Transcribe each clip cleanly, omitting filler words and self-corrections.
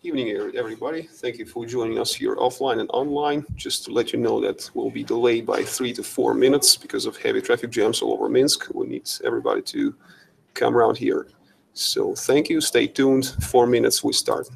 Evening, everybody. Thank you for joining us here offline and online. Just to let you know that we'll be delayed by 3 to 4 minutes because of heavy traffic jams all over Minsk. We need everybody to come around here. So thank you. Stay tuned. 4 minutes, we start.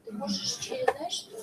Ты можешь через, знаешь, что?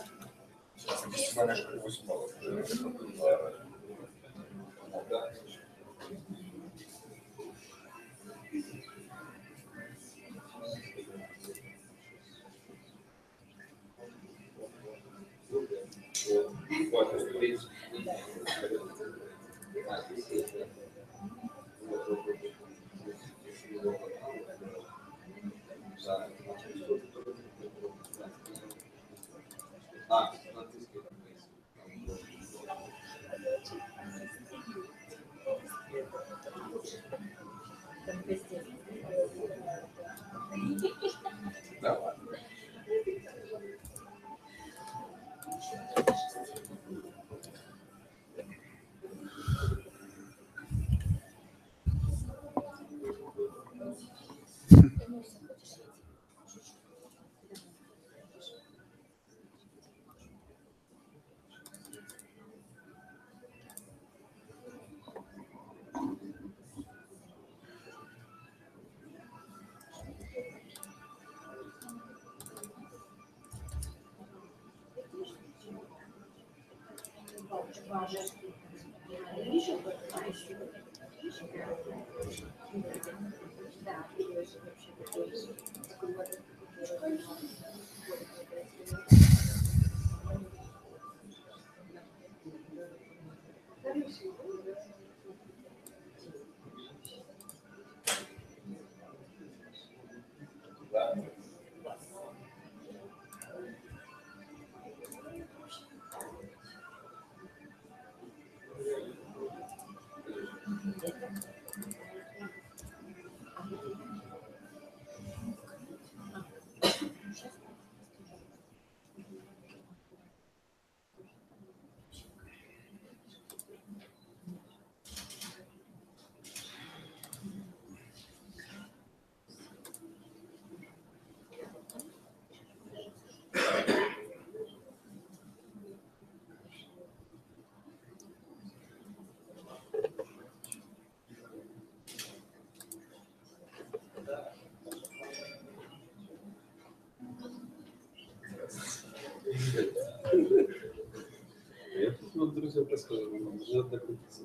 Вот, друзья, рассказывали, нужно докрутиться,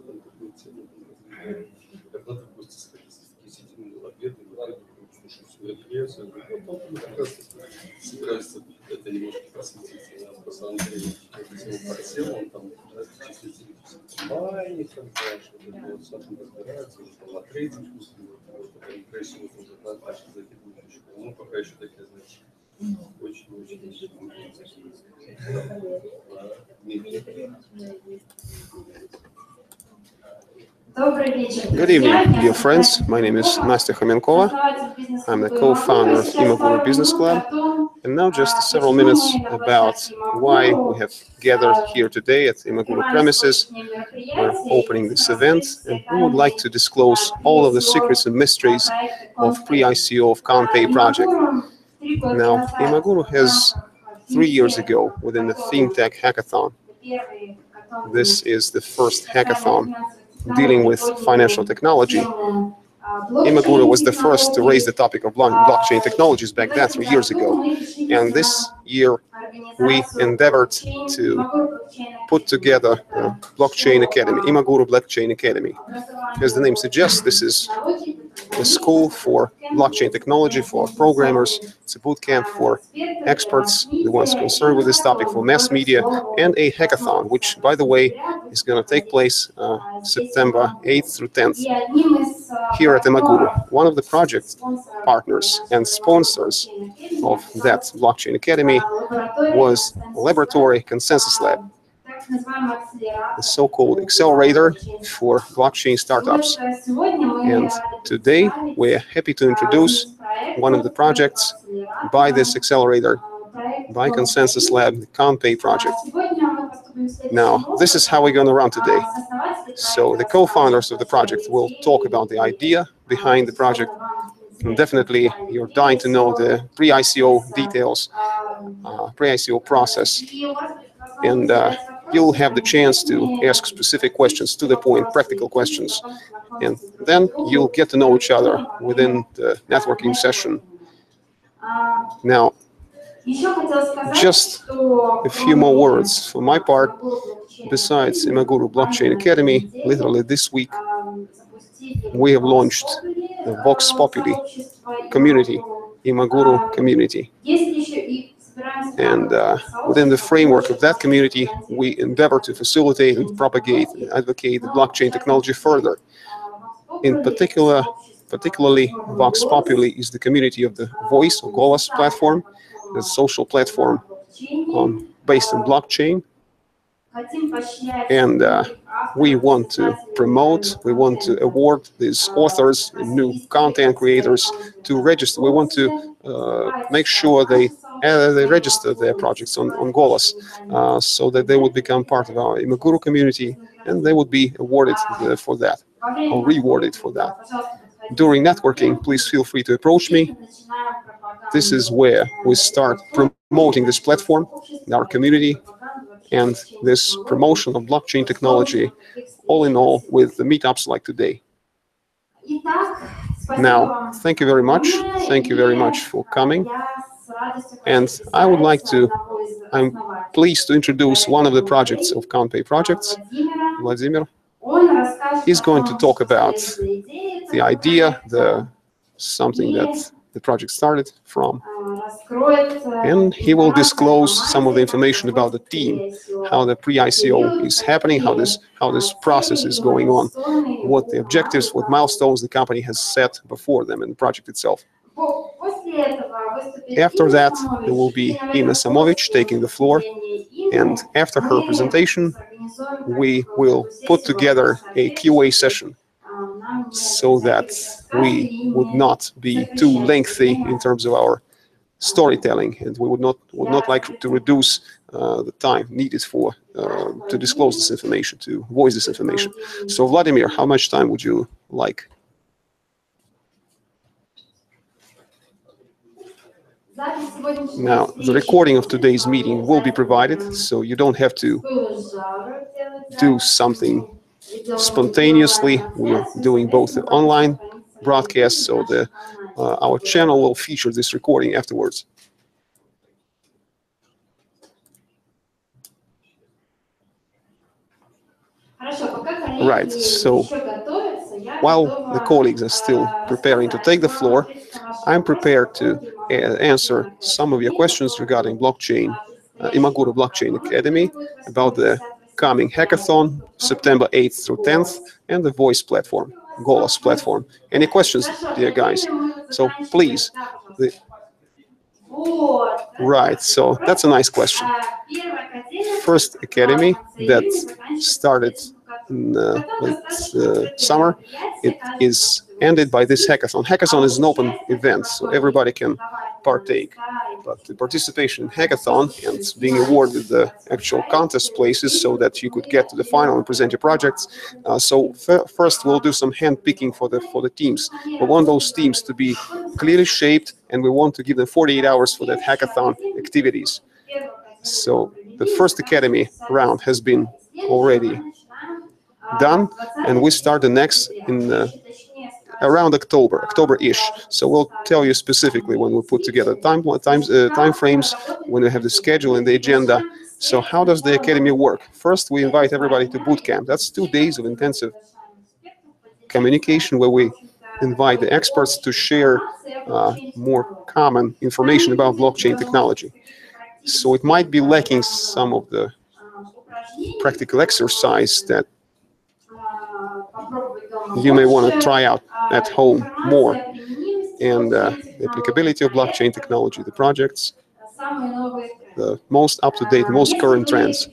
когда ты будете сходить в такие сети, обеды, слушать свою лекцию, потом как раз собираюсь это немножко просветить. Я просто Андрей всего подсел, он там числитель майник, там, знаешь, вот с этим разбирается, там на трейдинг, потом красиво тоже дальше закидывать. Ну, пока еще такие, знаешь, очень-очень. Good evening, dear friends. My name is Nastya Khomenkova. I'm the co-founder of Imaguru Business Club. And now just several minutes about why we have gathered here today at Imaguru premises. We're opening this event and we would like to disclose all of the secrets and mysteries of pre-ICO of Conpay project. Now, Imaguru has 3 years ago within the FinTech Hackathon. This is the first hackathon dealing with financial technology. Imaguru was the first to raise the topic of blockchain technologies back then 3 years ago. And this year we endeavored to put together a blockchain academy, Imaguru Blockchain Academy. As the name suggests, this is a school for blockchain technology for programmers. It's a boot camp for experts, the ones concerned with this topic, for mass media, and a hackathon, which, by the way, is going to take place September 8th through 10th here at Imaguru. One of the project partners and sponsors of that Blockchain Academy was Laboratory Consensus Lab, the so-called accelerator for blockchain startups. And today we're happy to introduce one of the projects by this accelerator, by Consensus Lab, the Conpay project. Now, this is how we're going to run today. So the co-founders of the project will talk about the idea behind the project. And definitely, you're dying to know the pre-ICO details, pre-ICO process. And you'll have the chance to ask specific questions, to the point, practical questions. And then you'll get to know each other within the networking session. Now, just a few more words for my part. Besides Imaguru Blockchain Academy, literally this week, we have launched the Vox Populi community, Imaguru community. And within the framework of that community, we endeavor to facilitate and propagate and advocate the blockchain technology further. In particularly, Vox Populi is the community of the Voice or Golas platform, the social platform based on blockchain. And we want to promote, we want to award these authors and new content creators to register. We want to make sure they register their projects on Golas so that they would become part of our Imaguru community, and they would be awarded for that, or rewarded for that. During networking, please feel free to approach me. This is where we start promoting this platform in our community and this promotion of blockchain technology, all in all, with the meetups like today. Now, thank you very much. Thank you very much for coming. And I'm pleased to introduce one of the projects of Conpay projects, Vladimir. He's going to talk about the idea, something that the project started from, and he will disclose some of the information about the team, how the pre-ICO is happening, how this process is going on, what the objectives, what milestones the company has set before them in the project itself. After that, there will be Ina Samovic taking the floor, and after her presentation, we will put together a QA session so that we would not be too lengthy in terms of our storytelling, and we would not like to reduce the time needed for to disclose this information, to voice this information. So, Vladimir, how much time would you like? Now, the recording of today's meeting will be provided, so you don't have to do something spontaneously. We are doing both the online broadcast, so our channel will feature this recording afterwards. Right, so while the colleagues are still preparing to take the floor, I'm prepared to answer some of your questions regarding blockchain, Imaguru Blockchain Academy, about the coming hackathon, September 8th through 10th, and the voice platform, Golas platform. Any questions, dear guys? So please. Right, so that's a nice question. First academy that started in late summer, it is ended by this hackathon. Hackathon is an open event, so everybody can partake. But the participation in hackathon and being awarded the actual contest places so that you could get to the final and present your projects. So first we'll do some hand picking for the teams. We want those teams to be clearly shaped, and we want to give them 48 hours for that hackathon activities. So the first academy round has been already done, and we start the next in around October-ish. So we'll tell you specifically when we'll put together time frames, when we have the schedule and the agenda. So how does the academy work? First, we invite everybody to boot camp. That's 2 days of intensive communication where we invite the experts to share more common information about blockchain technology. So it might be lacking some of the practical exercise that you may want to try out at home more. And the applicability of blockchain technology, the projects, the most up-to-date, most current trends.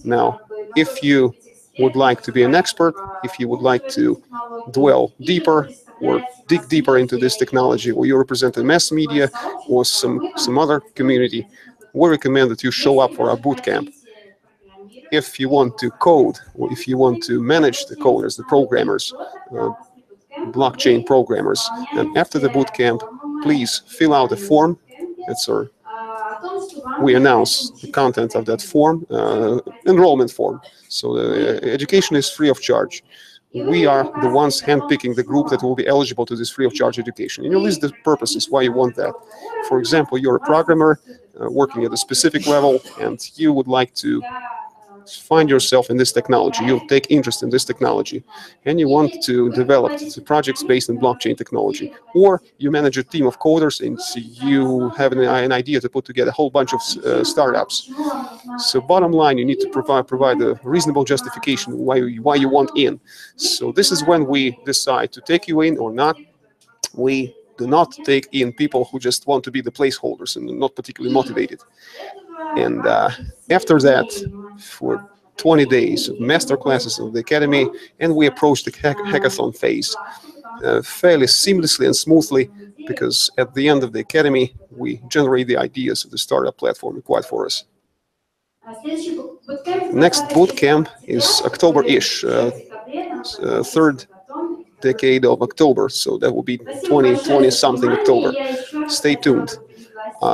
Now, if you would like to be an expert, if you would like to dwell deeper or dig deeper into this technology, or you represent a mass media or some other community, we recommend that you show up for our bootcamp. If you want to code, or if you want to manage the coders, the programmers, blockchain programmers, and after the bootcamp, please fill out a form. We announce the content of that form, enrollment form. So the education is free of charge. We are the ones handpicking the group that will be eligible to this free of charge education. And you list the purposes why you want that. For example, you're a programmer working at a specific level, and you would like to find yourself in this technology, you take interest in this technology, and you want to develop projects based on blockchain technology. Or you manage a team of coders and you have an idea to put together a whole bunch of startups. So bottom line, you need to provide a reasonable justification why you want in. So this is when we decide to take you in or not. We do not take in people who just want to be the placeholders and not particularly motivated. And after that, for 20 days of master classes of the academy, and we approach the hackathon phase fairly seamlessly and smoothly, because at the end of the academy, we generate the ideas of the startup platform required for us. Next bootcamp is October-ish, third decade of October, so that will be 20-something October. Stay tuned.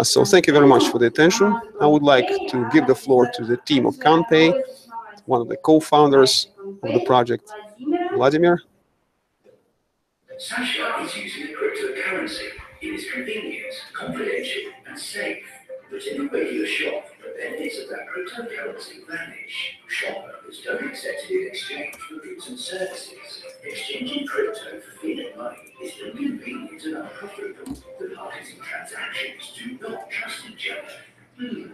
So thank you very much for the attention. I would like to give the floor to the team of Conpay, one of the co-founders of the project, Vladimir. Sasha is using a cryptocurrency. It is convenient, confidential, and safe. But in the regular shop, the benefits of that cryptocurrency vanish. Shoppers don't accept it in exchange for goods and services. Exchanging crypto for fiat money is inconvenient and unprofitable. The parties in transactions do not trust each other.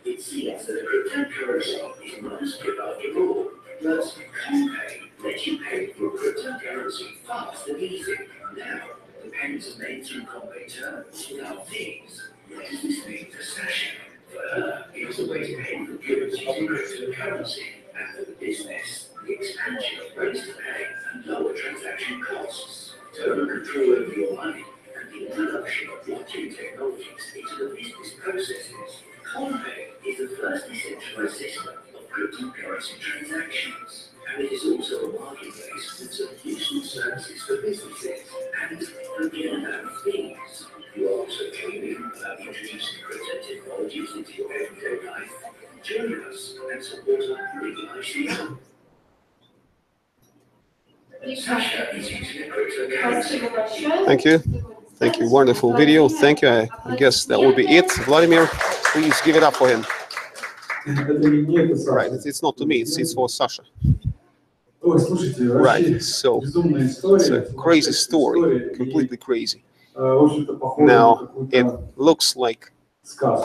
It seems that a cryptocurrency is not as good after all. But CopPay lets you pay for a cryptocurrency fast and easy. Now, the payments are made through CopPay terms without fees. What does this mean for Sasha? For her, it was a way to pay for goods using cryptocurrency, and for the business, the expansion of ways to pay and lower transaction costs. Total control over your money and the introduction of blockchain technologies into the business processes. CopPay is the first decentralized system of cryptocurrency transactions, and it is also a marketplace with some useful services for businesses and for beyond fees. You are also dreaming about introducing crypto technologies into your everyday life. Join us and support our free ICO. Sasha is using a cryptocurrency. Thank you. Thank you. Wonderful video. Thank you. I guess that will be it. Vladimir, please give it up for him. Right. It's not to me. It's for Sasha. Right. So it's a crazy story. Completely crazy. Now, it looks like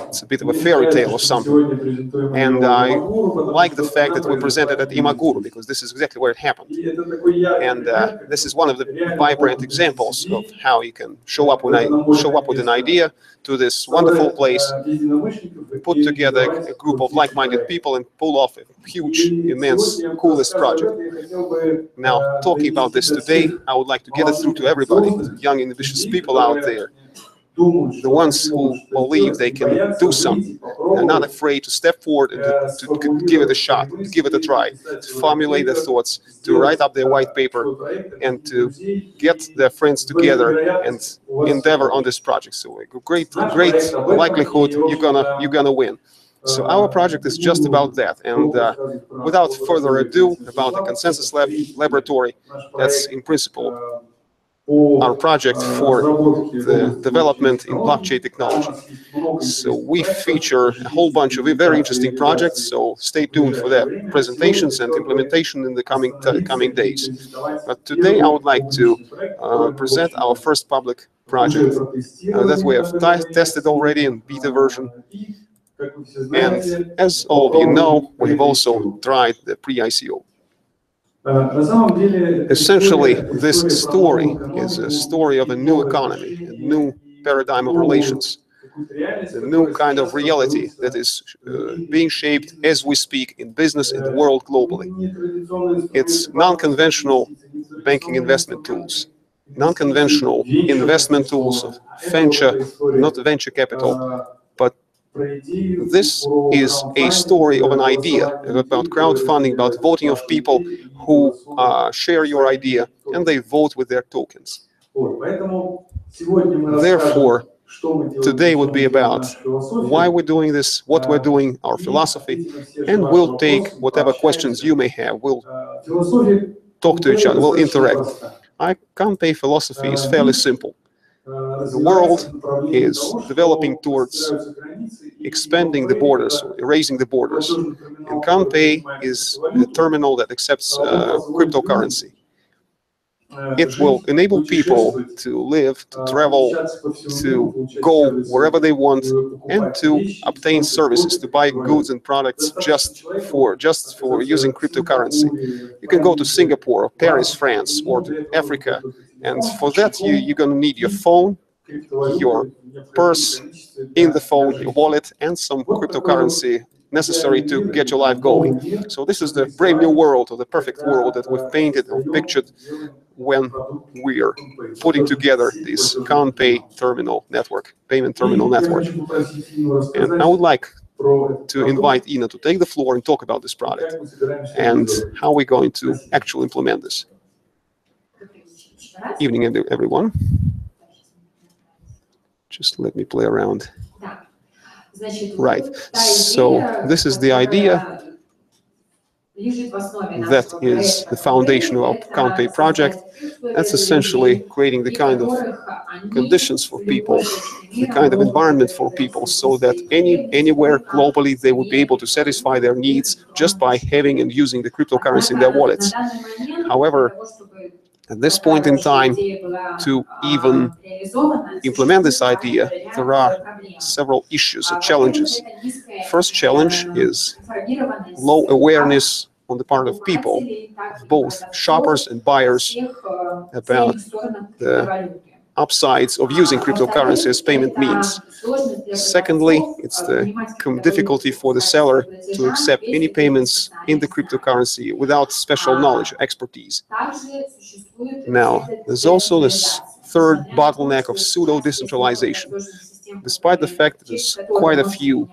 it's a bit of a fairy tale or something. And I like the fact that we presented at Imaguru, because this is exactly where it happened. And this is one of the vibrant examples of how you can show up with an idea to this wonderful place, put together a group of like-minded people, and pull off a huge, immense, coolest project. Now, talking about this today, I would like to get it through to everybody, young, ambitious people out there. The ones who believe they can do something, they're not afraid to step forward and to give it a shot, to give it a try, to formulate their thoughts, to write up their white paper, and to get their friends together and endeavor on this project. So a great likelihood you're gonna win. So our project is just about that. And without further ado, about the consensus laboratory, that's in principle our project for the development in blockchain technology. So we feature a whole bunch of very interesting projects, so stay tuned for their presentations and implementation in the coming days. But today I would like to present our first public project that we have tested already in beta version. And as all of you know, we have also tried the pre-ICO. Essentially, this story is a story of a new economy, a new paradigm of relations, a new kind of reality that is being shaped as we speak in business in the world globally. It's non-conventional banking investment tools, non-conventional investment tools of venture, not venture capital, but this is a story of an idea, about crowdfunding, about voting of people who share your idea and they vote with their tokens. Therefore, today would be about why we're doing this, what we're doing, our philosophy, and we'll take whatever questions you may have. We'll talk to each other, we'll interact. Our conpay philosophy is fairly simple. The world is developing towards expanding the borders, or erasing the borders. And conpay is a terminal that accepts cryptocurrency. It will enable people to live, to travel, to go wherever they want, and to obtain services, to buy goods and products just for using cryptocurrency. You can go to Singapore, or Paris, France, or to Africa, and for that you're going to need your phone, your purse, in the phone, your wallet, and some cryptocurrency necessary to get your life going. So this is the brave new world, or the perfect world that we've painted or pictured when we are putting together this conpay terminal network, payment terminal network. And I would like to invite Ina to take the floor and talk about this product and how we're going to actually implement this. Evening, everyone. Just let me play around. Right, so this is the idea that is the foundation of our conpay project. That's essentially creating the kind of conditions for people, the kind of environment for people, so that anywhere globally they will be able to satisfy their needs just by having and using the cryptocurrency in their wallets. However, at this point in time, to even implement this idea, there are several issues or challenges. First challenge is low awareness on the part of people, both shoppers and buyers, about the upsides of using cryptocurrency as payment means. Secondly, it's the difficulty for the seller to accept any payments in the cryptocurrency without special knowledge, expertise. Now, there's also this third bottleneck of pseudo-decentralization. Despite the fact that there's quite a few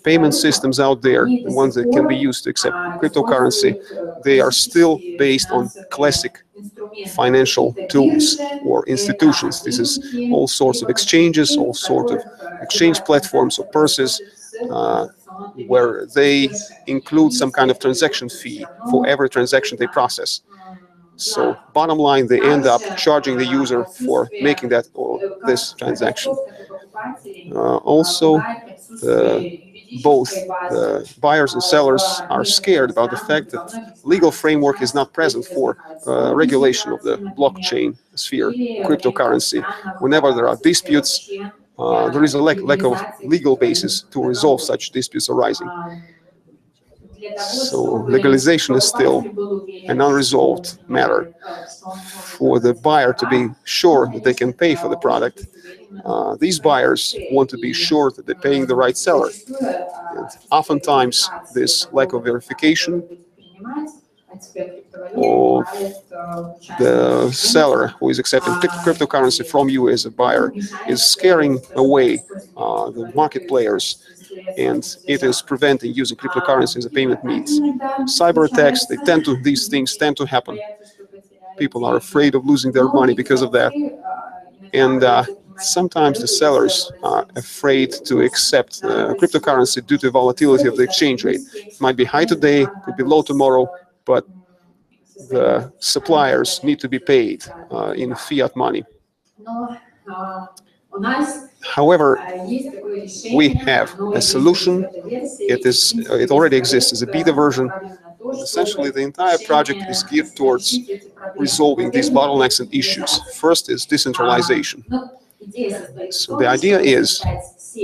payment systems out there, the ones that can be used to accept cryptocurrency, they are still based on classic financial tools or institutions. This is all sorts of exchanges, all sorts of exchange platforms or purses, where they include some kind of transaction fee for every transaction they process. So bottom line, they end up charging the user for making that or this transaction. Also, both the buyers and sellers are scared about the fact that legal framework is not present for regulation of the blockchain sphere, cryptocurrency. Whenever there are disputes, there is a lack of legal basis to resolve such disputes arising. So legalization is still an unresolved matter. For the buyer to be sure that they can pay for the product, these buyers want to be sure that they're paying the right seller. And oftentimes, this lack of verification of the seller who is accepting cryptocurrency from you as a buyer is scaring away the market players, and it is preventing using cryptocurrency as a payment means. Cyber attacks, these things tend to happen. People are afraid of losing their money because of that. And sometimes the sellers are afraid to accept cryptocurrency due to volatility of the exchange rate. It might be high today, could be low tomorrow, but the suppliers need to be paid in fiat money. However, we have a solution. It already exists as a beta version. Essentially, the entire project is geared towards resolving these bottlenecks and issues. First is decentralization. So the idea is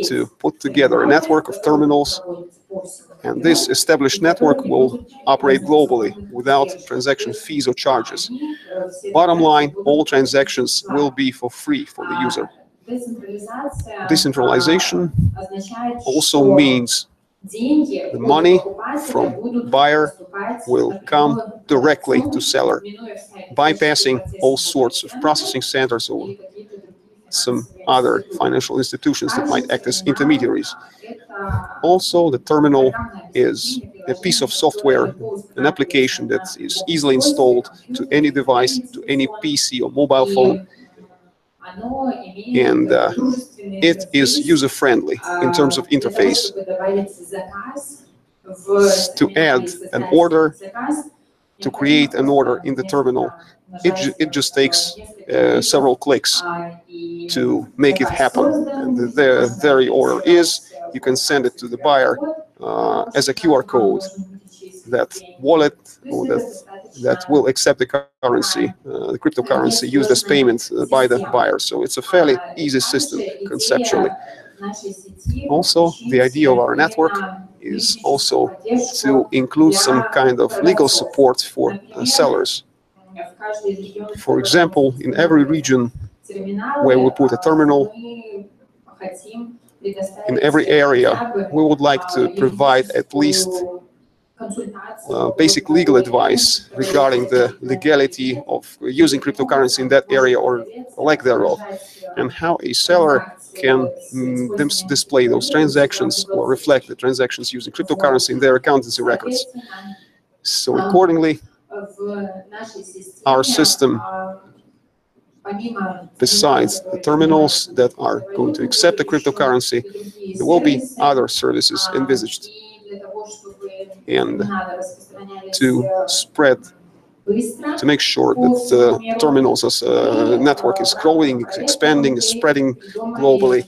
to put together a network of terminals, and this established network will operate globally without transaction fees or charges. Bottom line, all transactions will be for free for the user. Decentralization also means the money from buyer will come directly to seller, bypassing all sorts of processing centers or some other financial institutions that might act as intermediaries. Also, the terminal is a piece of software, an application that is easily installed to any device, to any PC or mobile phone, and it is user-friendly in terms of interface. To add an order, to create an order in the terminal, it just takes several clicks to make it happen. And the very order is, you can send it to the buyer as a QR code. That wallet or that will accept the currency, the cryptocurrency, used as payment by the buyer. So it's a fairly easy system conceptually. Also, the idea of our network is also to include some kind of legal support for sellers. For example, in every region where we put a terminal, in every area, we would like to provide at least basic legal advice regarding the legality of using cryptocurrency in that area or lack thereof, and how a seller can display those transactions or reflect the transactions using cryptocurrency in their accountancy records. So accordingly, our system, besides the terminals that are going to accept the cryptocurrency, there will be other services envisaged. And to make sure that the terminals as a network is growing, expanding, spreading globally,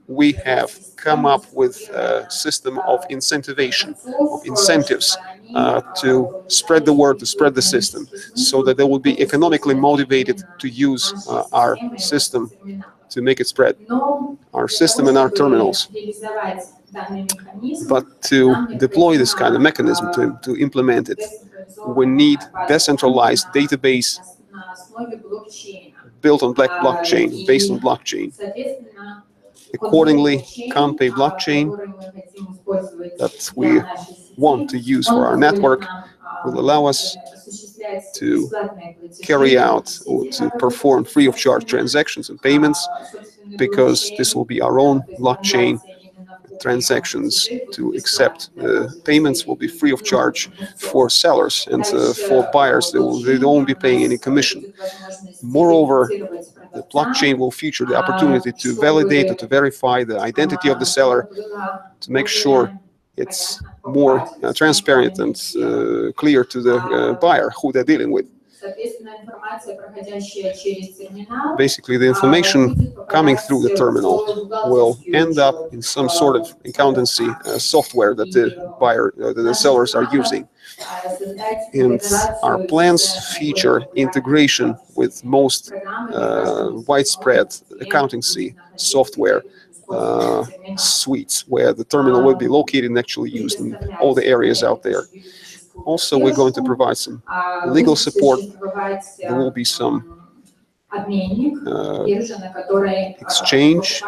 we have come up with a system of incentivation, of incentives to spread the word, to spread the system, so that they will be economically motivated to use our system to make it spread, our system and our terminals. But to deploy this kind of mechanism, to implement it, we need decentralized database built on blockchain, based on blockchain. Accordingly, conpay blockchain that we want to use for our network will allow us to carry out or to perform free of charge transactions and payments, because this will be our own blockchain. Transactions to accept payments will be free of charge for sellers, and for buyers they won't be paying any commission. Moreover, the blockchain will feature the opportunity to validate or to verify the identity of the seller, to make sure it's more transparent and clear to the buyer who they're dealing with. Basically, the information coming through the terminal will end up in some sort of accountancy software that the sellers are using. And our plans feature integration with most widespread accountancy software suites, where the terminal will be located and actually used in all the areas out there. Also, we're going to provide some legal support. There will be some exchange,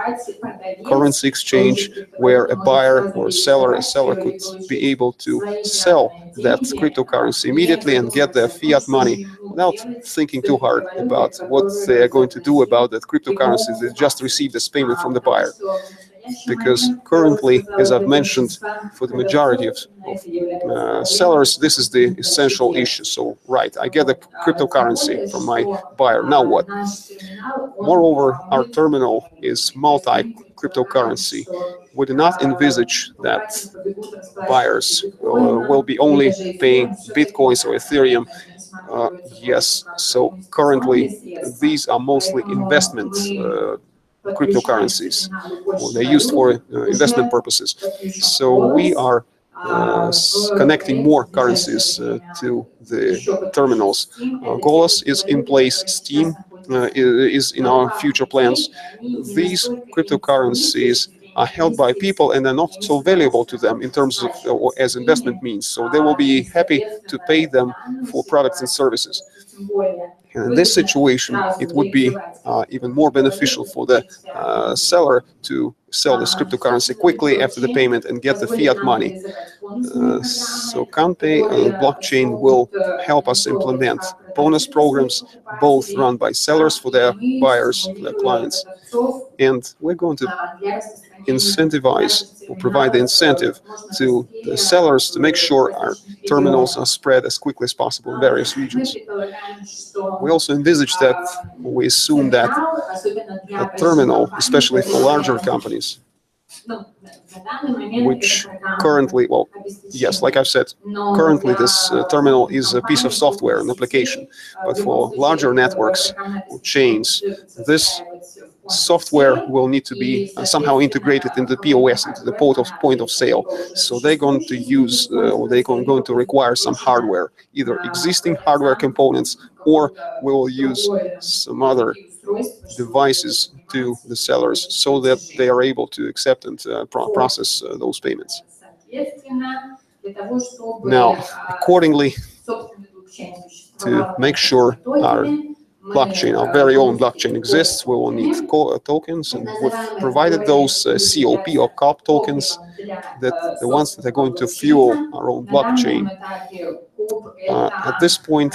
currency exchange, where a buyer or a seller could be able to sell that cryptocurrency immediately and get their fiat money without thinking too hard about what they are going to do about that cryptocurrency they just received as payment from the buyer. Because currently, as I've mentioned, for the majority of sellers, this is the essential issue. So, right, I get the cryptocurrency from my buyer, now what? Moreover, our terminal is multi-cryptocurrency. We do not envisage that buyers will be only paying Bitcoins or Ethereum. Yes, so currently these are mostly investment cryptocurrencies, or they're used for investment purposes. So we are connecting more currencies to the terminals. Golos is in place, Steam is in our future plans. These cryptocurrencies are held by people and are not so valuable to them in terms of or as investment means. So they will be happy to pay them for products and services. And in this situation, it would be even more beneficial for the seller to sell this cryptocurrency quickly after the payment and get the fiat money. So conpay blockchain will help us implement bonus programs, both run by sellers for their buyers, for their clients. And we're going to incentivize or provide the incentive to the sellers to make sure our terminals are spread as quickly as possible in various regions. We also envisage that, we assume that a terminal, especially for larger companies, which currently, well, yes, like I've said, currently this terminal is a piece of software, an application, but for larger networks or chains, this software will need to be somehow integrated into the POS, into the point of sale. So they're going to use, or they're going to require some hardware, either existing hardware components, or we will use some other devices to the sellers so that they are able to accept and process those payments. Now, accordingly, to make sure our blockchain, our very own blockchain exists, we will need tokens, and we've provided those COP or COP tokens, that the ones that are going to fuel our own blockchain. At this point,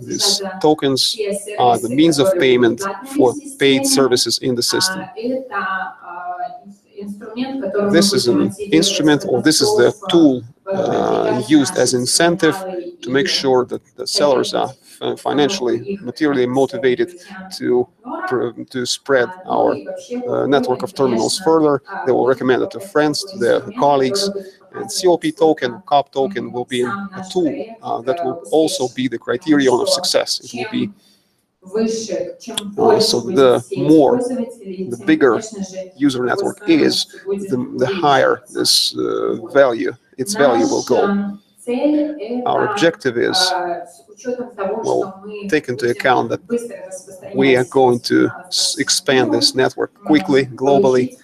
these tokens are the means of payment for paid services in the system. This is an instrument, or this is the tool used as incentive to make sure that the sellers are financially, materially motivated to spread our network of terminals further. They will recommend it to friends, to their colleagues. And COP token, COP token will be a tool that will also be the criterion of success. It will be so the bigger user network is, the higher this its value will go. Our objective is, well, take into account that we are going to expand this network quickly, globally.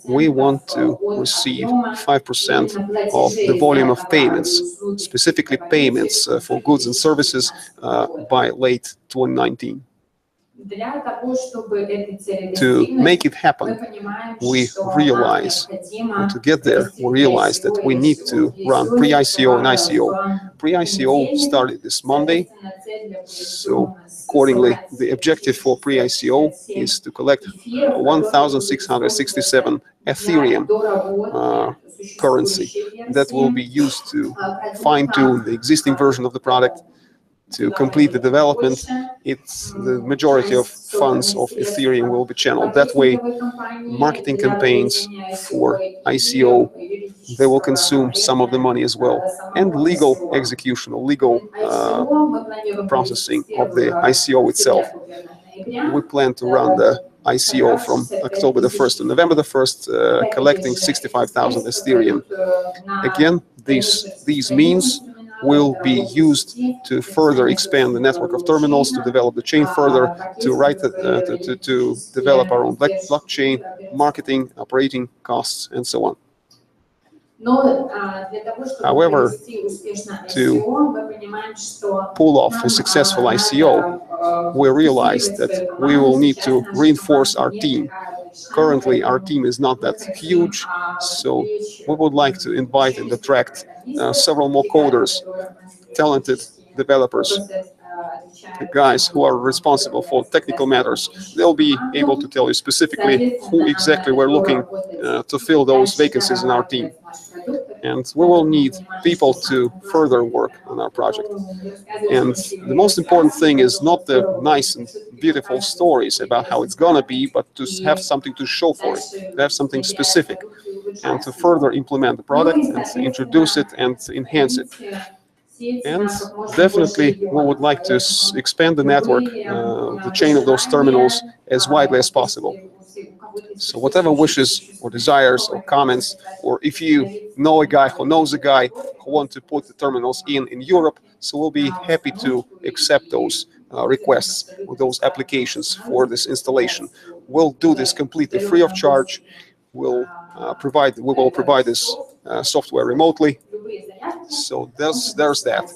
We want to receive 5% of the volume of payments, specifically payments for goods and services by late 2019. To make it happen, we realize, and to get there, we realize that we need to run pre-ICO and ICO. Pre-ICO started this Monday, so accordingly, the objective for pre-ICO is to collect 1,667 Ethereum currency that will be used to fine-tune the existing version of the product, to complete the development. The majority of funds of Ethereum will be channeled that way. Marketing campaigns for ICO, they will consume some of the money as well. And legal execution, or legal processing of the ICO itself. We plan to run the ICO from October the 1st to November the 1st, collecting 65,000 Ethereum. Again, these means will be used to further expand the network of terminals, to develop the chain further, to develop our own blockchain, marketing, operating costs, and so on. However, to pull off a successful ICO, we realized that we will need to reinforce our team. Currently, our team is not that huge, so we would like to invite and attract several more coders, talented developers, the guys who are responsible for technical matters. They'll be able to tell you specifically who exactly we're looking to fill those vacancies in our team. And we will need people to further work on our project. And the most important thing is not the nice and beautiful stories about how it's gonna be, but to have something to show for it, to have something specific, and to further implement the product and to introduce it and enhance it. And definitely, we would like to expand the network, the chain of those terminals as widely as possible. So whatever wishes or desires or comments, or if you know a guy who knows a guy who wants to put the terminals in Europe, so we'll be happy to accept those requests or those applications for this installation. We'll do this completely free of charge. We will provide this software remotely. So there's that.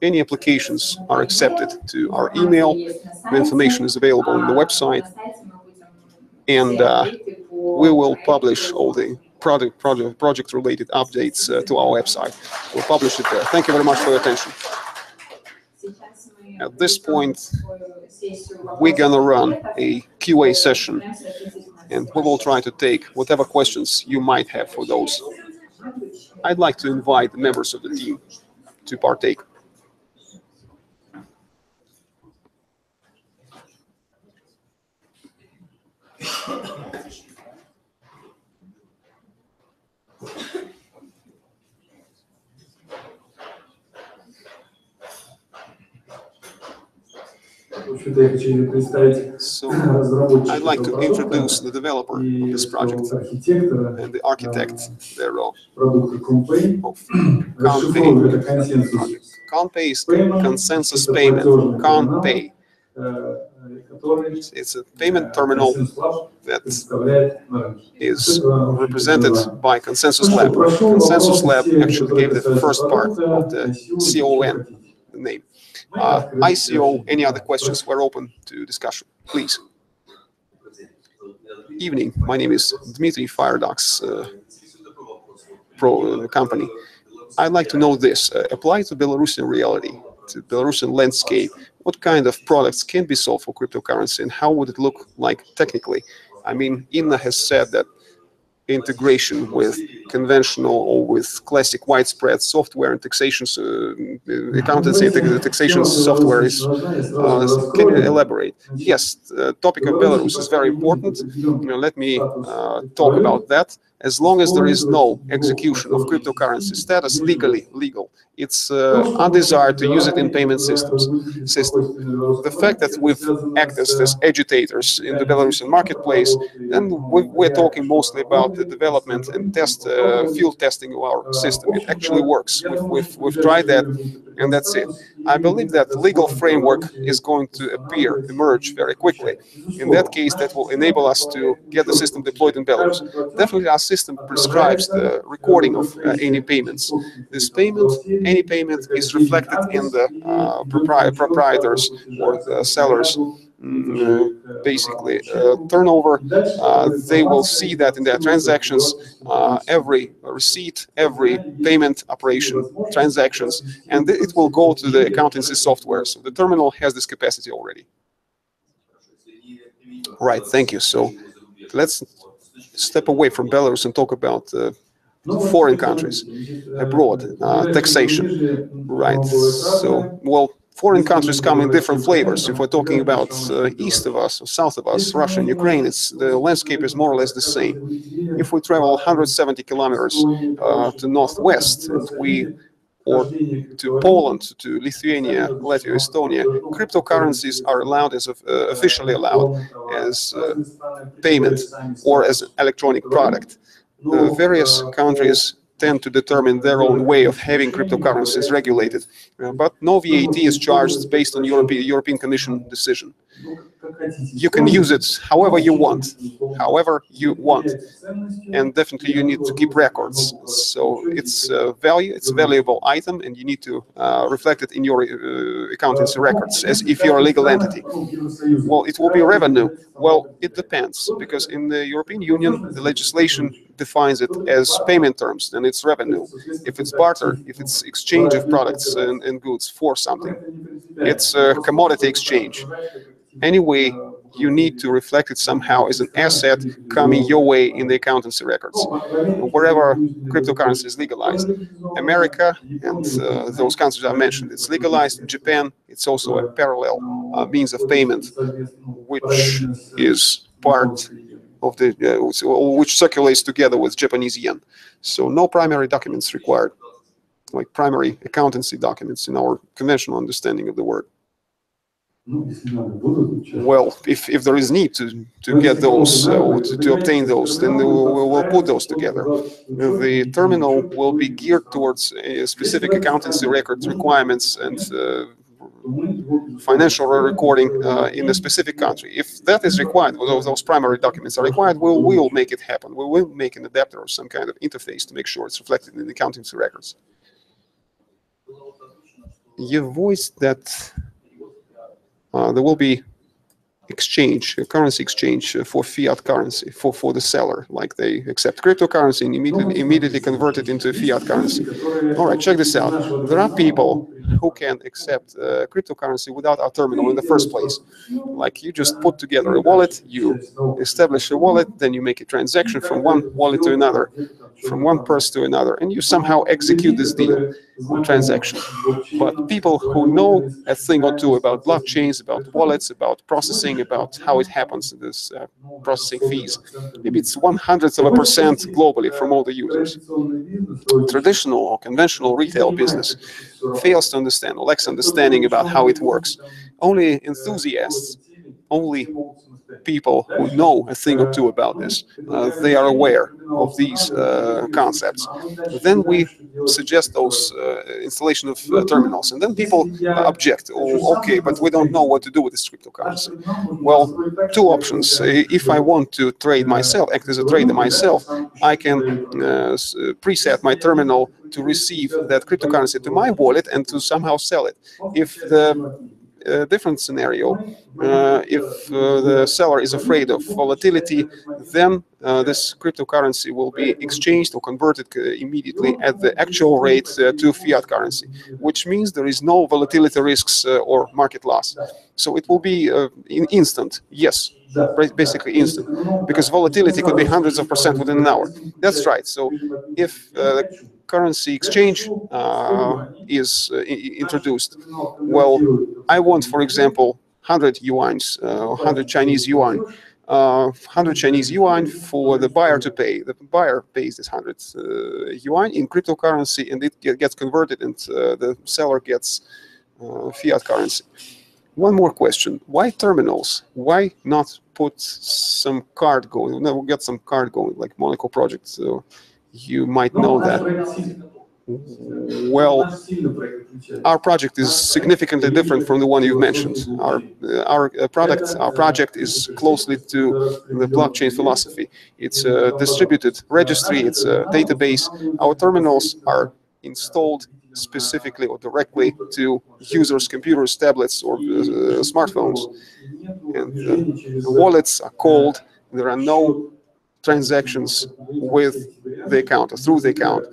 Any applications are accepted to our email. The information is available on the website, and we will publish all the project-related updates to our website. We'll publish it there. Thank you very much for your attention. At this point, we're gonna run a QA session, and we will try to take whatever questions you might have for those. I'd like to invite the members of the team to partake. So I'd like to introduce the developer of this project and the architect thereof of ConpayPay project. ConpayPay is consensus payment. ConpayPay. It's a payment terminal that is represented by Consensus Lab. Consensus Lab actually gave the first part of the CON, the name. ICO, any other questions? We're open to discussion. Please. Evening. My name is Dmitry, Firedox company. I'd like to know this. Apply to Belarusian reality, to Belarusian landscape. What kind of products can be sold for cryptocurrency, and how would it look like technically? I mean, Inna has said that integration with conventional or with classic widespread software and taxation, accountancy and taxation software is, can you elaborate? Yes, the topic of Belarus is very important. Let me talk about that. As long as there is no execution of cryptocurrency status legal, it's undesired to use it in payment system. The fact that we've acted as agitators in the Belarusian marketplace, then we're talking mostly about the development and field testing of our system. It actually works. We've tried that, and that's it. I believe that the legal framework is going to emerge very quickly. In that case, that will enable us to get the system deployed in Belarus. Definitely, our system prescribes the recording of any payments. Any payment is reflected in the proprietors or the sellers basically turnover. They will see that in their transactions, every receipt, every payment operation, transactions, and it will go to the accountancy software. So the terminal has this capacity already. Right, thank you. So let's step away from Belarus and talk about foreign countries, abroad, taxation. Right, so, well, foreign countries come in different flavors. If we're talking about east of us or south of us, Russia and Ukraine, the landscape is more or less the same. If we travel 170 kilometers to northwest, or to Poland, to Lithuania, Latvia, Estonia, cryptocurrencies are allowed as officially allowed as payment or as an electronic product. Various countries tend to determine their own way of having cryptocurrencies regulated, but no VAT is charged based on European Commission decision. You can use it however you want, and definitely you need to keep records. So it's a valuable item, and you need to reflect it in your accountancy records as if you're a legal entity. Well, it will be revenue. Well, it depends, because in the European Union, the legislation defines it as payment terms, then it's revenue. If it's barter, if it's exchange of products and goods for something, it's a commodity exchange. Anyway, you need to reflect it somehow as an asset coming your way in the accountancy records, wherever cryptocurrency is legalized. America and those countries I mentioned, it's legalized. In Japan, it's also a parallel means of payment, which is part of the, which circulates together with Japanese yen. So no primary documents required. like primary accountancy documents in our conventional understanding of the word. Well, if there is need to get those, or to obtain those, then we'll put those together. The terminal will be geared towards specific accountancy records requirements and financial recording in a specific country. If that is required, or those primary documents are required, we will make it happen. We will make an adapter or some kind of interface to make sure it's reflected in the accountancy records. You voiced that there will be exchange, a currency exchange for fiat currency for the seller, like they accept cryptocurrency and immediately convert it into fiat currency. All right, check this out. There are people who can accept cryptocurrency without our terminal in the first place. Like you just put together a wallet, you establish a wallet, then you make a transaction from one wallet to another, from one person to another, and you somehow execute this deal or transaction. But people who know a thing or two about blockchains, about wallets, about processing, about how it happens, this processing fees, maybe it's 0.01% globally from all the users. Traditional or conventional retail business fails to understand or lacks understanding about how it works. Only enthusiasts, only people who know a thing or two about this, they are aware of these concepts. Then we suggest those installation of terminals, and then people object. Oh, okay, but we don't know what to do with this cryptocurrency. Well, two options. If I want to trade myself, act as a trader myself, I can preset my terminal to receive that cryptocurrency to my wallet and to somehow sell it. If the different scenario, if the seller is afraid of volatility, then this cryptocurrency will be exchanged or converted immediately at the actual rate to fiat currency, which means there is no volatility risks or market loss. So it will be instant, yes, basically instant, because volatility could be hundreds of % within an hour. That's right. So if currency exchange is introduced, well, I want, for example, 100 yuans, 100 Chinese yuan, 100 Chinese yuan for the buyer to pay. The buyer pays this 100 yuan in cryptocurrency, and it gets converted, and the seller gets fiat currency. One more question: why terminals? Why not put some card going? No, we'll get some card going, like Monaco project. So you might know that. Well, our project is significantly different from the one you've mentioned. Our project is closely to the blockchain philosophy. It's a distributed registry. It's a database. Our terminals are installed specifically or directly to users' computers, tablets, or smartphones. And the wallets are cold. There are no transactions with the account or through the account.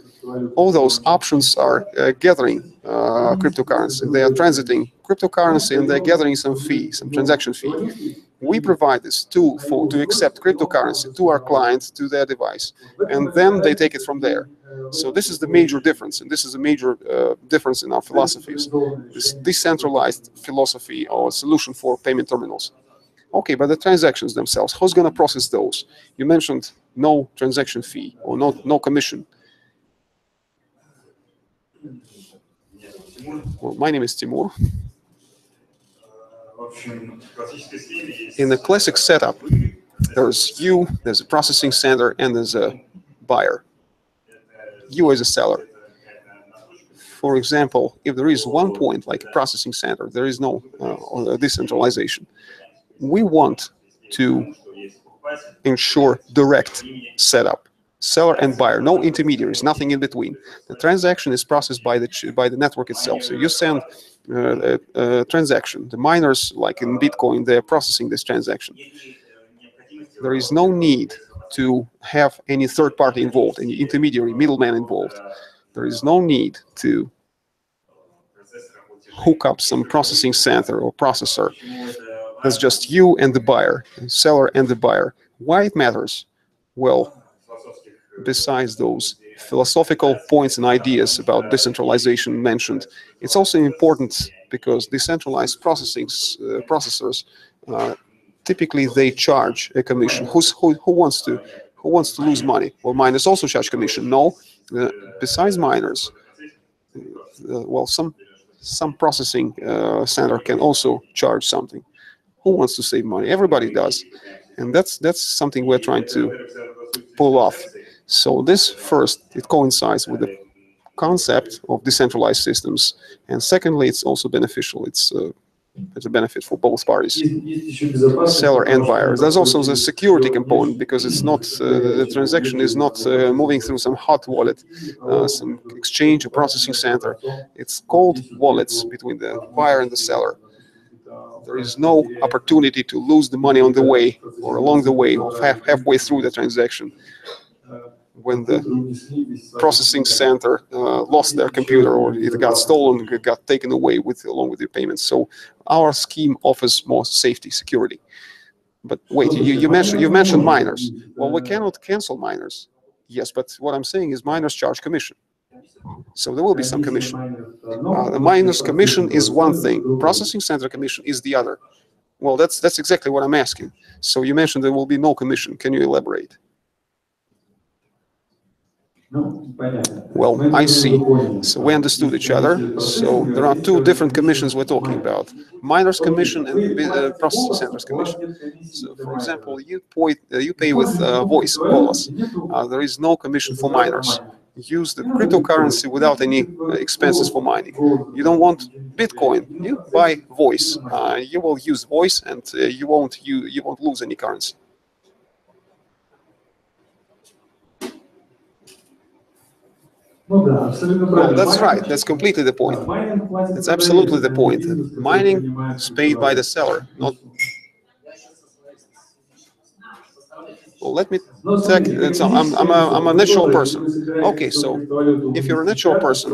All those options are gathering cryptocurrency. They are transiting cryptocurrency, and they're gathering some fee, some transaction fee. We provide this tool to accept cryptocurrency to our clients, to their device, and then they take it from there. So this is the major difference, and this is a major difference in our philosophies, this decentralized philosophy or solution for payment terminals. Okay, but the transactions themselves, who's going to process those? You mentioned no transaction fee or no commission. Well, my name is Timur. In the classic setup, there's you, there's a processing center, and there's a buyer. You as a seller. For example, if there is one point like a processing center, there is no decentralization. We want to ensure direct setup. Seller and buyer, no intermediaries, nothing in between. The transaction is processed by the network itself. So you send a transaction. The miners, like in Bitcoin, they're processing this transaction. There is no need to have any third party involved, any intermediary, middleman involved. There is no need to hook up some processing center or processor. That's just you and the buyer, seller and the buyer. Why it matters? Well, besides those philosophical points and ideas about decentralization mentioned, it's also important because decentralized processors typically they charge a commission. Who wants to lose money? Well, miners also charge commission. No, besides miners, well, some processing center can also charge something. Who wants to save money? Everybody does, and that's something we're trying to pull off. So this first, it coincides with the concept of decentralized systems, and secondly, it's also beneficial. It's a benefit for both parties, seller and buyer. There's also the security component, because it's not the transaction is not moving through some hot wallet, some exchange or processing center. It's cold wallets between the buyer and the seller. There is no opportunity to lose the money on the way or along the way or halfway through the transaction, when the processing center lost their computer, or it got stolen, it got taken away along with your payments. So our scheme offers more safety, security. But wait, you mentioned miners. Well, we cannot cancel miners. Yes, but what I'm saying is miners charge commission. So there will be some commission. The miners commission is one thing. Processing center commission is the other. Well, that's exactly what I'm asking. So you mentioned there will be no commission. Can you elaborate? Well, I see. So we understood each other. So there are two different commissions we're talking about: miners commission and processing centers commission. So, for example, you pay with voice, golos. There is no commission for miners. Use the cryptocurrency without any expenses for mining. You don't want Bitcoin, you buy voice. You will use voice, and you won't lose any currency. Well, that's right. That's completely the point. That's absolutely the point. Mining is paid by the seller, not. Well, let me check. So I'm a natural person. Okay, so if you're a natural person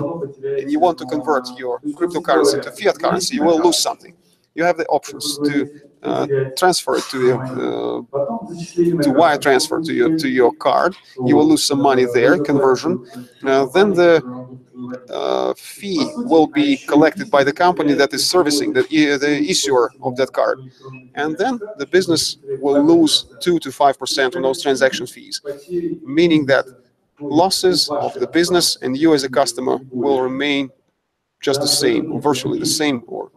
and you want to convert your cryptocurrency to fiat currency, you will lose something. You have the options to transfer it to wire transfer to your card. You will lose some money there, conversion. Then the fee will be collected by the company that is servicing the issuer of that card, and then the business will lose 2 to 5% on those transaction fees, meaning that losses of the business and you as a customer will remain just the same, or virtually the same, or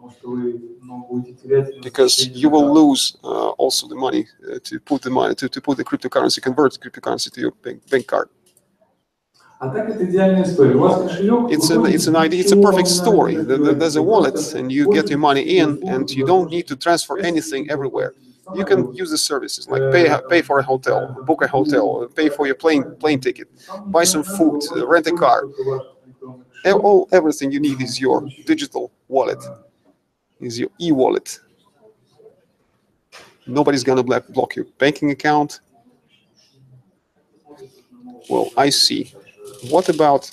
because you will lose also the money to put the cryptocurrency, convert the cryptocurrency to your bank card. It's an idea. It's a perfect story. There's a wallet, and you get your money in, and you don't need to transfer anything everywhere. You can use the services like pay for a hotel, book a hotel, pay for your plane ticket, buy some food, rent a car. Everything you need is your digital wallet, is your e-wallet. Nobody's gonna block your banking account. Well, I see. What about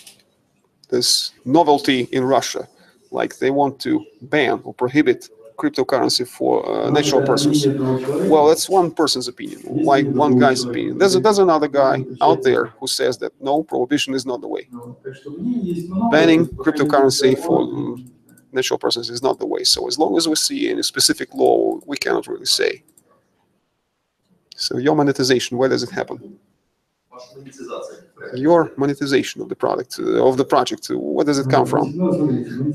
this novelty in Russia? Like they want to ban or prohibit cryptocurrency for natural persons. Well, that's one person's opinion, like one guy's opinion. There's another guy out there who says that no, prohibition is not the way. Banning cryptocurrency for natural persons is not the way. So as long as we see any specific law, we cannot really say. So your monetization, where does it happen? Your monetization of the product, of the project, where does it come from?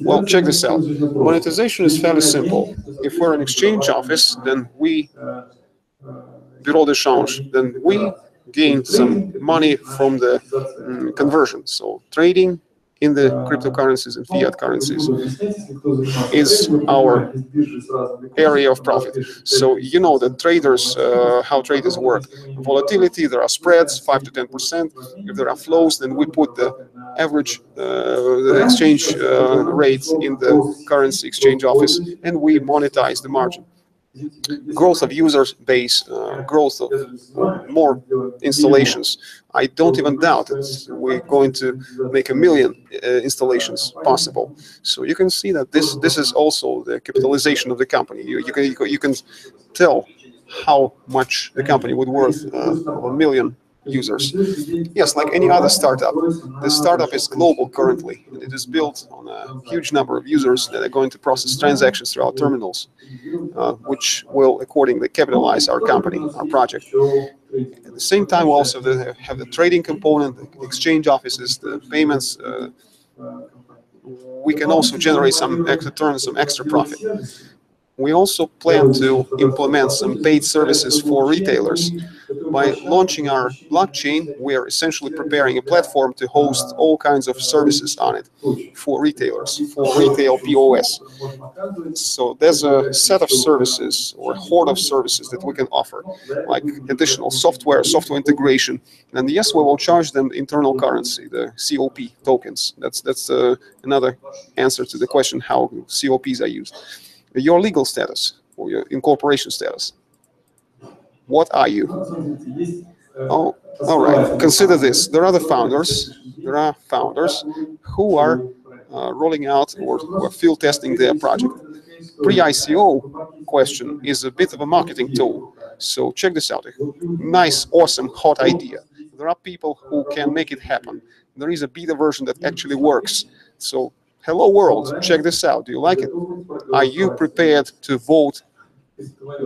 Well, check this out. Monetization is fairly simple. If we're an exchange office, then we, bureau de change, then we gain some money from the conversion. So trading in the cryptocurrencies and fiat currencies is our area of profit. So you know that traders, how traders work. Volatility, there are spreads, 5 to 10%. If there are flows, then we put the average the exchange rates in the currency exchange office, and we monetize the margin. Growth of user base, growth of more installations. I don't even doubt it. We're going to make 1 million installations possible. So you can see that this is also the capitalization of the company. You can tell how much the company would worth of 1 million users. Yes, like any other startup. The startup is global currently, and it is built on a huge number of users that are going to process transactions through our terminals, which will accordingly capitalize our company, our project. At the same time, we also have the trading component, the exchange offices, the payments. we can also generate some extra profit. We also plan to implement some paid services for retailers. By launching our blockchain, we are essentially preparing a platform to host all kinds of services on it for retailers, for retail POS. So there's a set of services or horde of services that we can offer, like additional software integration, and yes, we will charge them internal currency, the COP tokens. That's another answer to the question how COPs are used. Your legal status or your incorporation status. What are you? Oh, all right. Consider this. There are founders who are rolling out or who are field testing their project. Pre-ICO question is a bit of a marketing tool. So check this out. Nice, awesome, hot idea. There are people who can make it happen. There is a beta version that actually works. So hello world, check this out. Do you like it? Are you prepared to vote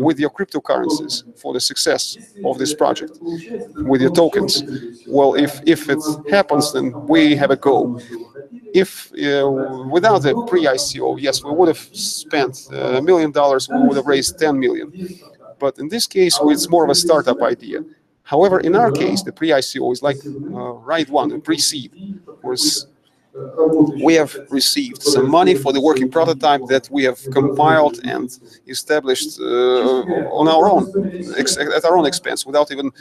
with your cryptocurrencies for the success of this project, with your tokens? Well, if it happens, then we have a go. If without the pre-ICO, yes, we would have spent $1 million, we would have raised 10 million. But in this case, it's more of a startup idea. However, in our case, the pre-ICO is like right one, a pre-seed. We have received some money for the working prototype that we have compiled and established on our own, at our own expense, without even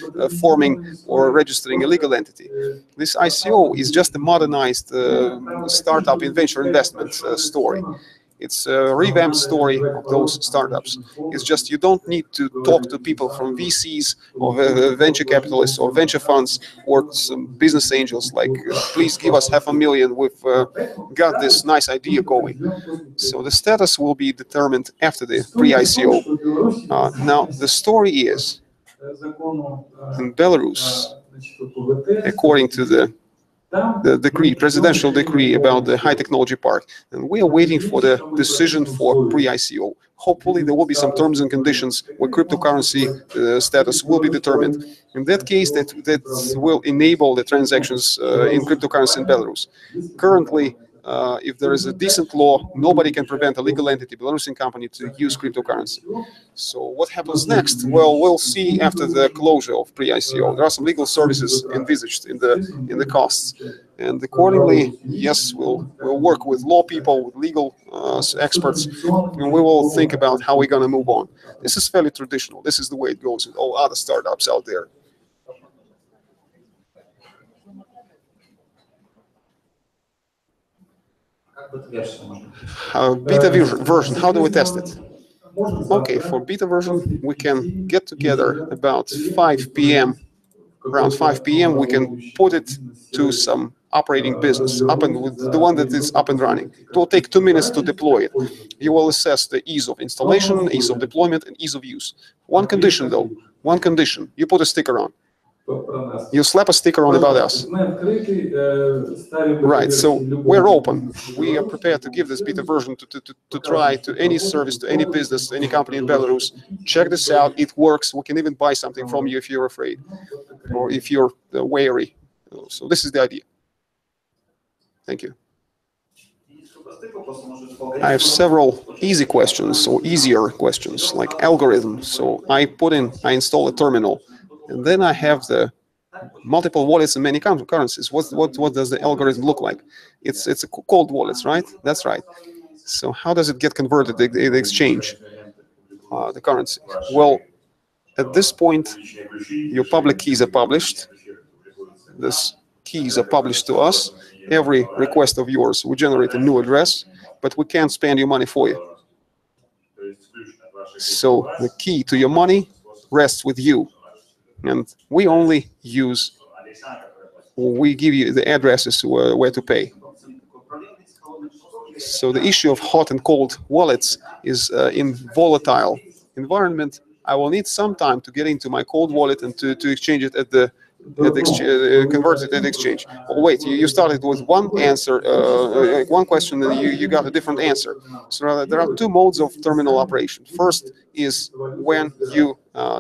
forming or registering a legal entity. This ICO is just a modernized startup in venture investment story. It's a revamped story of those startups. It's just you don't need to talk to people from VCs or venture capitalists or venture funds or some business angels like, please give us $500,000. We've got this nice idea going. So the status will be determined after the pre-ICO. Now, the story is, in Belarus, according to the decree, presidential decree about the high technology park, and we are waiting for the decision for pre-ICO. Hopefully there will be some terms and conditions where cryptocurrency status will be determined. In that case, that will enable the transactions in cryptocurrency in Belarus. Currently, if there is a decent law, nobody can prevent a legal entity, Belarusian company, to use cryptocurrency. So what happens next? Well, we'll see after the closure of pre-ICO. There are some legal services envisaged in the costs, and accordingly, yes, we'll work with law people, with legal experts, and we will think about how we're going to move on. This is fairly traditional. This is the way it goes with all other startups out there. Beta version, how do we test it? Okay, for beta version, we can get together about 5 p.m. Around 5 p.m., we can put it to some operating business, with the one that is up and running. It will take 2 minutes to deploy it. You will assess the ease of installation, ease of deployment, and ease of use. One condition, though, you put a sticker on. You slap a sticker on about us. Right, so we're open. We are prepared to give this beta version to try to any service, to any business, any company in Belarus. Check this out, it works. We can even buy something from you if you're afraid or if you're wary. So this is the idea. Thank you. I have several easy questions or easier questions like algorithm. So I install a terminal. And then I have the multiple wallets and many currencies. What does the algorithm look like? It's a cold wallets, right? That's right. So how does it get converted, the exchange, the currency? Well, at this point, your public keys are published. These keys are published to us. Every request of yours, we generate a new address, but we can't spend your money for you. So the key to your money rests with you. And we only we give you the addresses where to pay. So the issue of hot and cold wallets is in volatile environment. I will need some time to get into my cold wallet and to exchange it convert it at the exchange. Oh, wait, you started with one answer, one question, and you got a different answer. So there are two modes of terminal operation. First is when you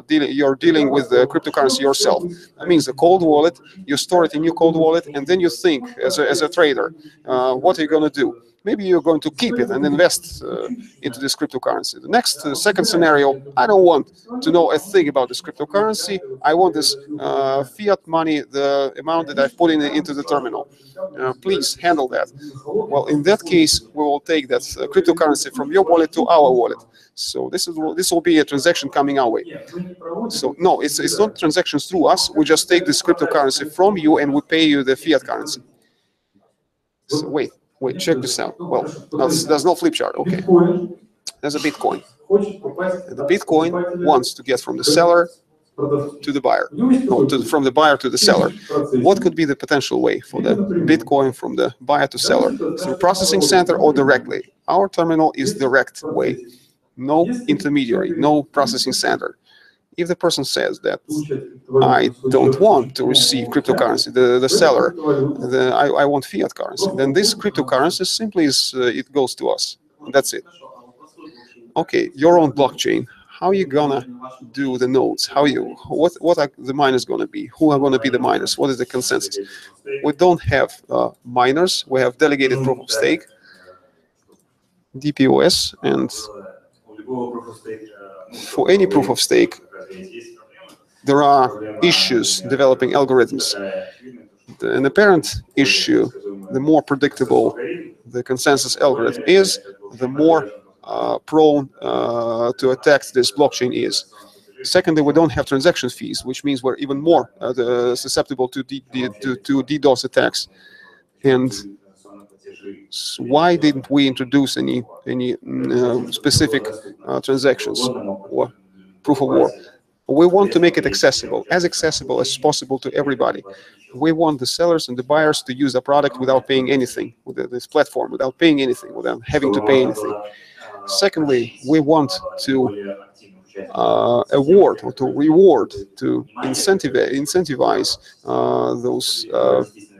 you're dealing with the cryptocurrency yourself. That means the cold wallet, you store it in your cold wallet, and then you think as a trader, what are you going to do? Maybe you're going to keep it and invest into this cryptocurrency. The next, second scenario, I don't want to know a thing about this cryptocurrency. I want this fiat money, the amount that I've put into the terminal. Please handle that. Well, in that case, we will take that cryptocurrency from your wallet to our wallet. So this will be a transaction coming our way. So no, it's not transactions through us. We just take this cryptocurrency from you and we pay you the fiat currency. So wait, check this out. Well, there's no flip chart. Okay, there's a Bitcoin. And the Bitcoin wants to get from the seller to the buyer, no, from the buyer to the seller. What could be the potential way for the Bitcoin from the buyer to seller? Through processing center or directly? Our terminal is direct way. No intermediary, no processing center. If the person says that I don't want to receive cryptocurrency, the seller, I want fiat currency, then this cryptocurrency simply it goes to us. That's it. Okay, your own blockchain. How are you gonna do the nodes? What are the miners gonna be? Who are gonna be the miners? What is the consensus? We don't have miners. We have delegated proof of stake, DPoS, and for any proof of stake, there are issues developing algorithms. An apparent issue, the more predictable the consensus algorithm is, the more prone to attack this blockchain is. Secondly, we don't have transaction fees, which means we're even more susceptible to DDoS attacks. And so why didn't we introduce any specific transactions or proof of work? We want to make it accessible as possible to everybody. We want the sellers and the buyers to use the product without paying anything, with this platform, without paying anything, without having to pay anything. Secondly, we want to award or to reward, to incentivize those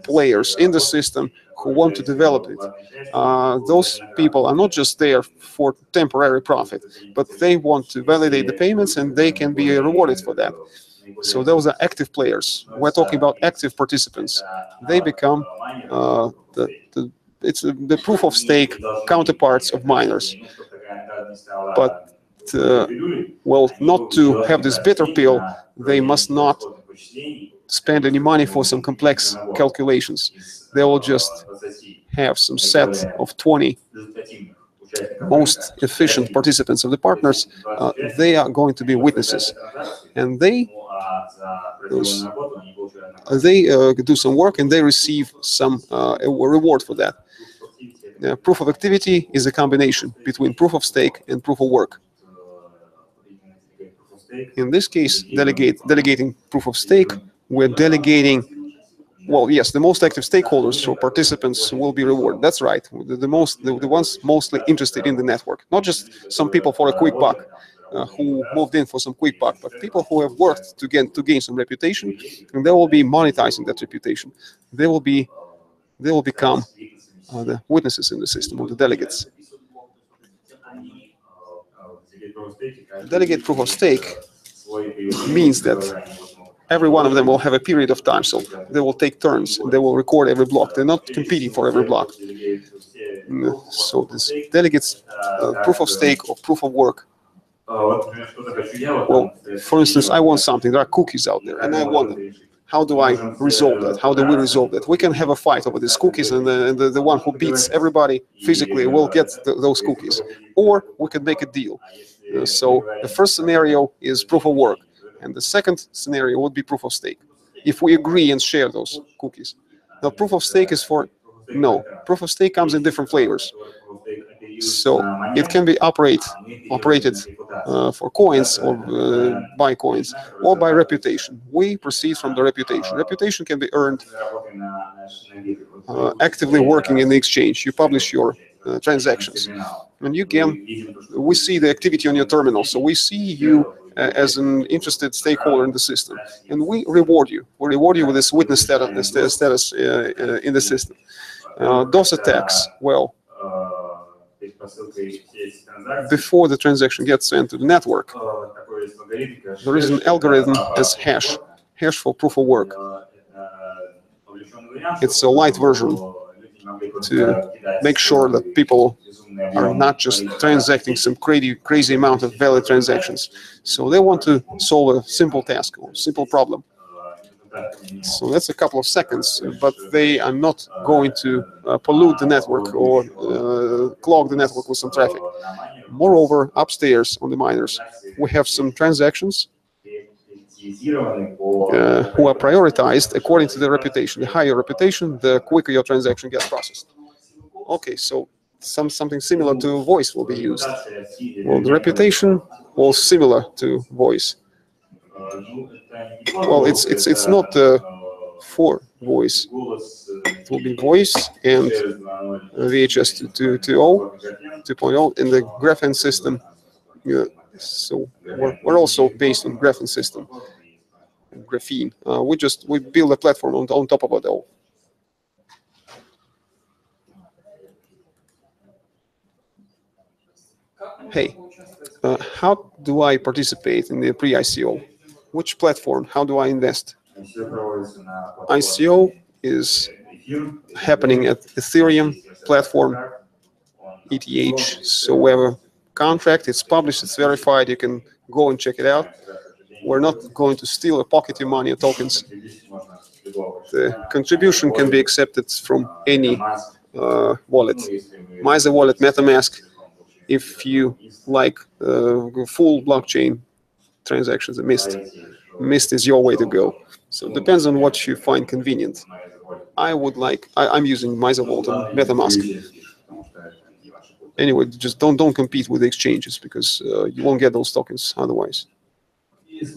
players in the system who want to develop it. Those people are not just there for temporary profit, but they want to validate the payments and they can be rewarded for that. So those are active players. We're talking about active participants. They become the proof of stake counterparts of miners. But well, not to have this bitter pill, they must not spend any money for some complex calculations. They will just have some set of 20 most efficient participants of the partners. They are going to be witnesses, and they do some work and they receive some a reward for that. Proof of activity is a combination between proof of stake and proof of work. In this case, delegating proof of stake, we're delegating, well, yes, the most active stakeholders or participants will be rewarded. That's right, the ones mostly interested in the network, not just some people for a quick buck who moved in for some quick buck, but people who have worked to gain some reputation, and they will be monetizing that reputation. They will become the witnesses in the system, or the delegates. Delegate proof of stake means that every one of them will have a period of time, so they will take turns, they will record every block. They're not competing for every block. So this delegates proof of stake or proof of work. Well, for instance, I want something. There are cookies out there, and I want them. How do I resolve that? How do we resolve that? We can have a fight over these cookies, and the one who beats everybody physically will get those cookies. Or we can make a deal. So the first scenario is proof of work, and the second scenario would be proof of stake, if we agree and share those cookies. Now, proof of stake is for, no, proof of stake comes in different flavors. So it can be operated for coins or by coins or by reputation. We proceed from the reputation. Reputation can be earned actively working in the exchange. You publish your transactions, and we see the activity on your terminal. So we see you as an interested stakeholder in the system, and we reward you. We reward you with this witness status in the system. DOS attacks, well, before the transaction gets sent to the network, There is an algorithm as hash for proof of work. It's a light version to make sure that people are not just transacting some crazy amount of valid transactions. So they want to solve a simple task or simple problem. So that's a couple of seconds, but they are not going to pollute the network or clog the network with some traffic. Moreover, upstairs on the miners, we have some transactions who are prioritized according to their reputation. The higher reputation, the quicker your transaction gets processed. Okay, so something similar to voice will be used. Well, the reputation was similar to voice. Well, it's not for voice. It will be voice and VHS 2.0 in the graphene system. So we're also based on graphene system. Graphene. We build a platform on top of it all. Hey, how do I participate in the pre-ICO? Which platform? How do I invest? ICO is happening at Ethereum platform, ETH. So we have a contract. It's published. It's verified. You can go and check it out. We're not going to steal or pocket your money or tokens. The contribution can be accepted from any wallet. Miser wallet, MetaMask. If you like full blockchain transactions, Mist is your way to go. So it depends on what you find convenient. I'm using Miser Vault and MetaMask. Anyway, just don't compete with the exchanges because you won't get those tokens otherwise. And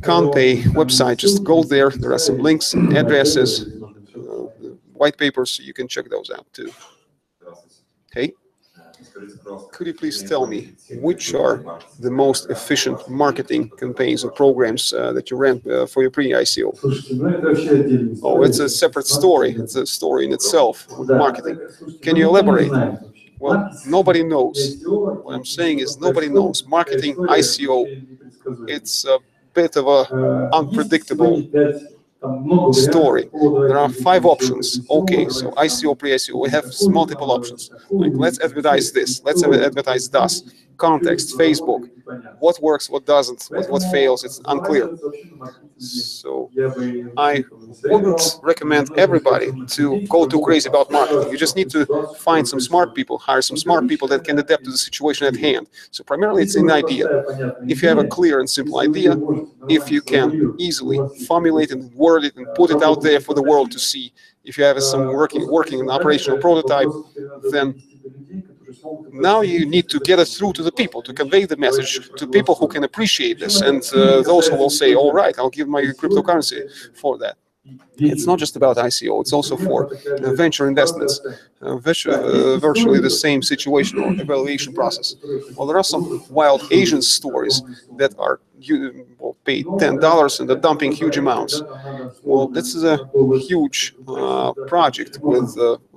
ConPay website, just go there. There are some links, addresses, white papers, so you can check those out too. Hey, could you please tell me which are the most efficient marketing campaigns or programs that you ran for your pre-ICO? Oh, it's a separate story. It's a story in itself with marketing. Can you elaborate? Well, nobody knows. What I'm saying is nobody knows. Marketing ICO, it's a bit of a unpredictable story. There are 5 options. Okay, so ICO, pre-ICO, we have multiple options. Like, let's advertise this, let's advertise that. Context, Facebook, what works, what doesn't, what fails, it's unclear. So I wouldn't recommend everybody to go too crazy about marketing. You just need to find some smart people, hire some smart people that can adapt to the situation at hand. So primarily it's an idea. If you have a clear and simple idea, if you can easily formulate and word it and put it out there for the world to see, if you have some working and operational prototype, then now you need to get it through to the people, to convey the message to people who can appreciate this, and those who will say, all right, I'll give my cryptocurrency for that. It's not just about ICO, it's also for venture investments. Virtually the same situation or evaluation process. Well, there are some wild Asian stories that are paid $10 and they're dumping huge amounts. Well, this is a huge project with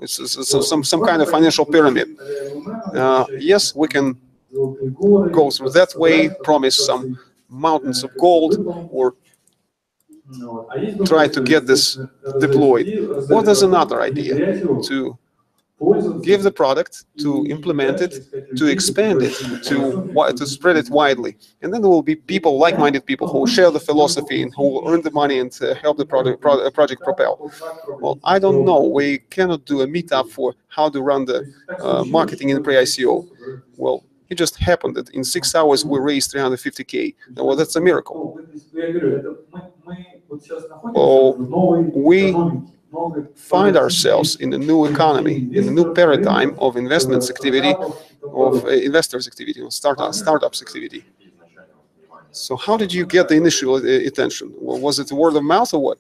some kind of financial pyramid. Yes, we can go through that way, promise some mountains of gold, or try to get this deployed. Or there's another idea, to give the product, to implement it, to expand it, to spread it widely. And then there will be people, like-minded people, who will share the philosophy and who will earn the money and help the project propel. Well, I don't know. We cannot do a meetup for how to run the marketing in pre-ICO. Well, it just happened that in 6 hours we raised 350K. Well, that's a miracle. Well, we find ourselves in a new economy, in a new paradigm of investments activity, of investors activity, of startups activity. So how did you get the initial attention? Well, was it word of mouth or what?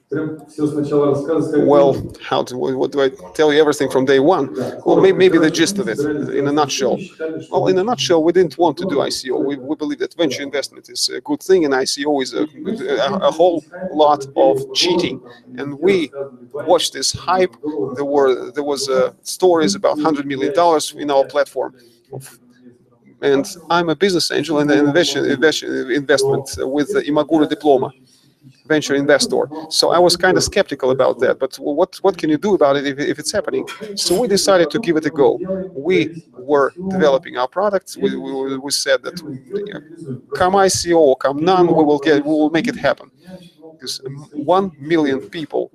Well, what do I tell you everything from day one? Well, maybe the gist of it in a nutshell. Well, in a nutshell, we didn't want to do ICO. We believe that venture investment is a good thing, and ICO is a whole lot of cheating. And we watched this hype. There was stories about $100 million in our platform. And I'm a business angel and an investment with the Imagura diploma, venture investor. So I was kind of skeptical about that. But what can you do about it if it's happening? So we decided to give it a go. We were developing our products. We said that come ICO or come none, we will make it happen. Because 1 million people,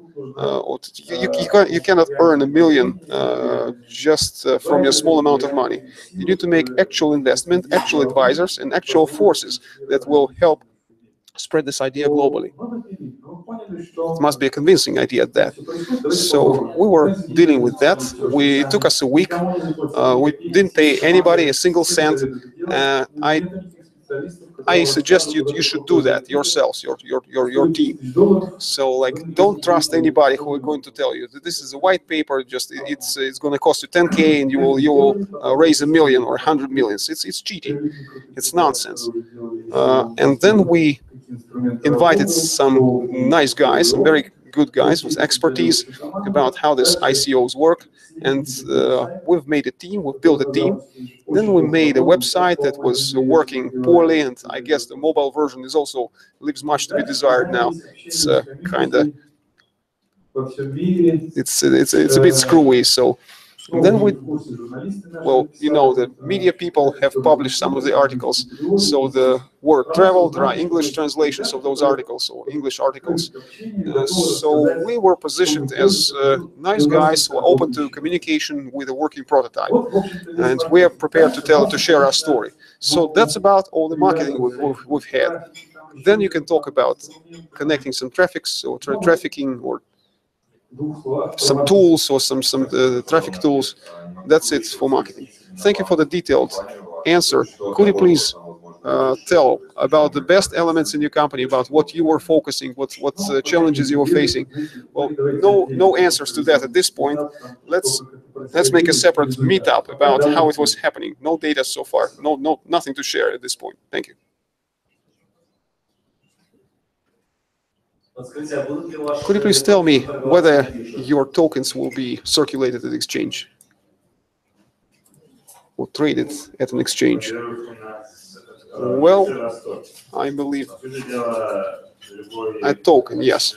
you cannot earn 1 million just from your small amount of money. You need to make actual investment, actual advisors, and actual forces that will help spread this idea globally. It must be a convincing idea at that. So we were dealing with that. It took us a week. We didn't pay anybody a single cent. I suggest you should do that yourselves, your team. So like, don't trust anybody who is going to tell you that this is a white paper. Just it's going to cost you 10K and you will raise 1 million or 100 millions. It's cheating. It's nonsense. And then we invited some nice guys, some very good guys with expertise about how this ICOs work, and we've made a team. We've built a team. Then we made a website that was working poorly, and I guess the mobile version is also leaves much to be desired now. It's kind of it's a bit screwy. So then well, you know, the media people have published some of the articles. So the word travel, there are English translations of those articles, or English articles. So we were positioned as nice guys who are open to communication with a working prototype, and we are prepared to share our story. So that's about all the marketing we've had. Then you can talk about connecting some trafficking or some tools or some traffic tools. That's it for marketing. Thank you for the detailed answer. Could you please tell about the best elements in your company, about what you were focusing, what challenges you were facing? Well, no answers to that at this point. Let's make a separate meetup about how it was happening. No data so far. Nothing to share at this point. Thank you. Could you please tell me whether your tokens will be circulated at the exchange or traded at an exchange? Well, I believe a token, yes.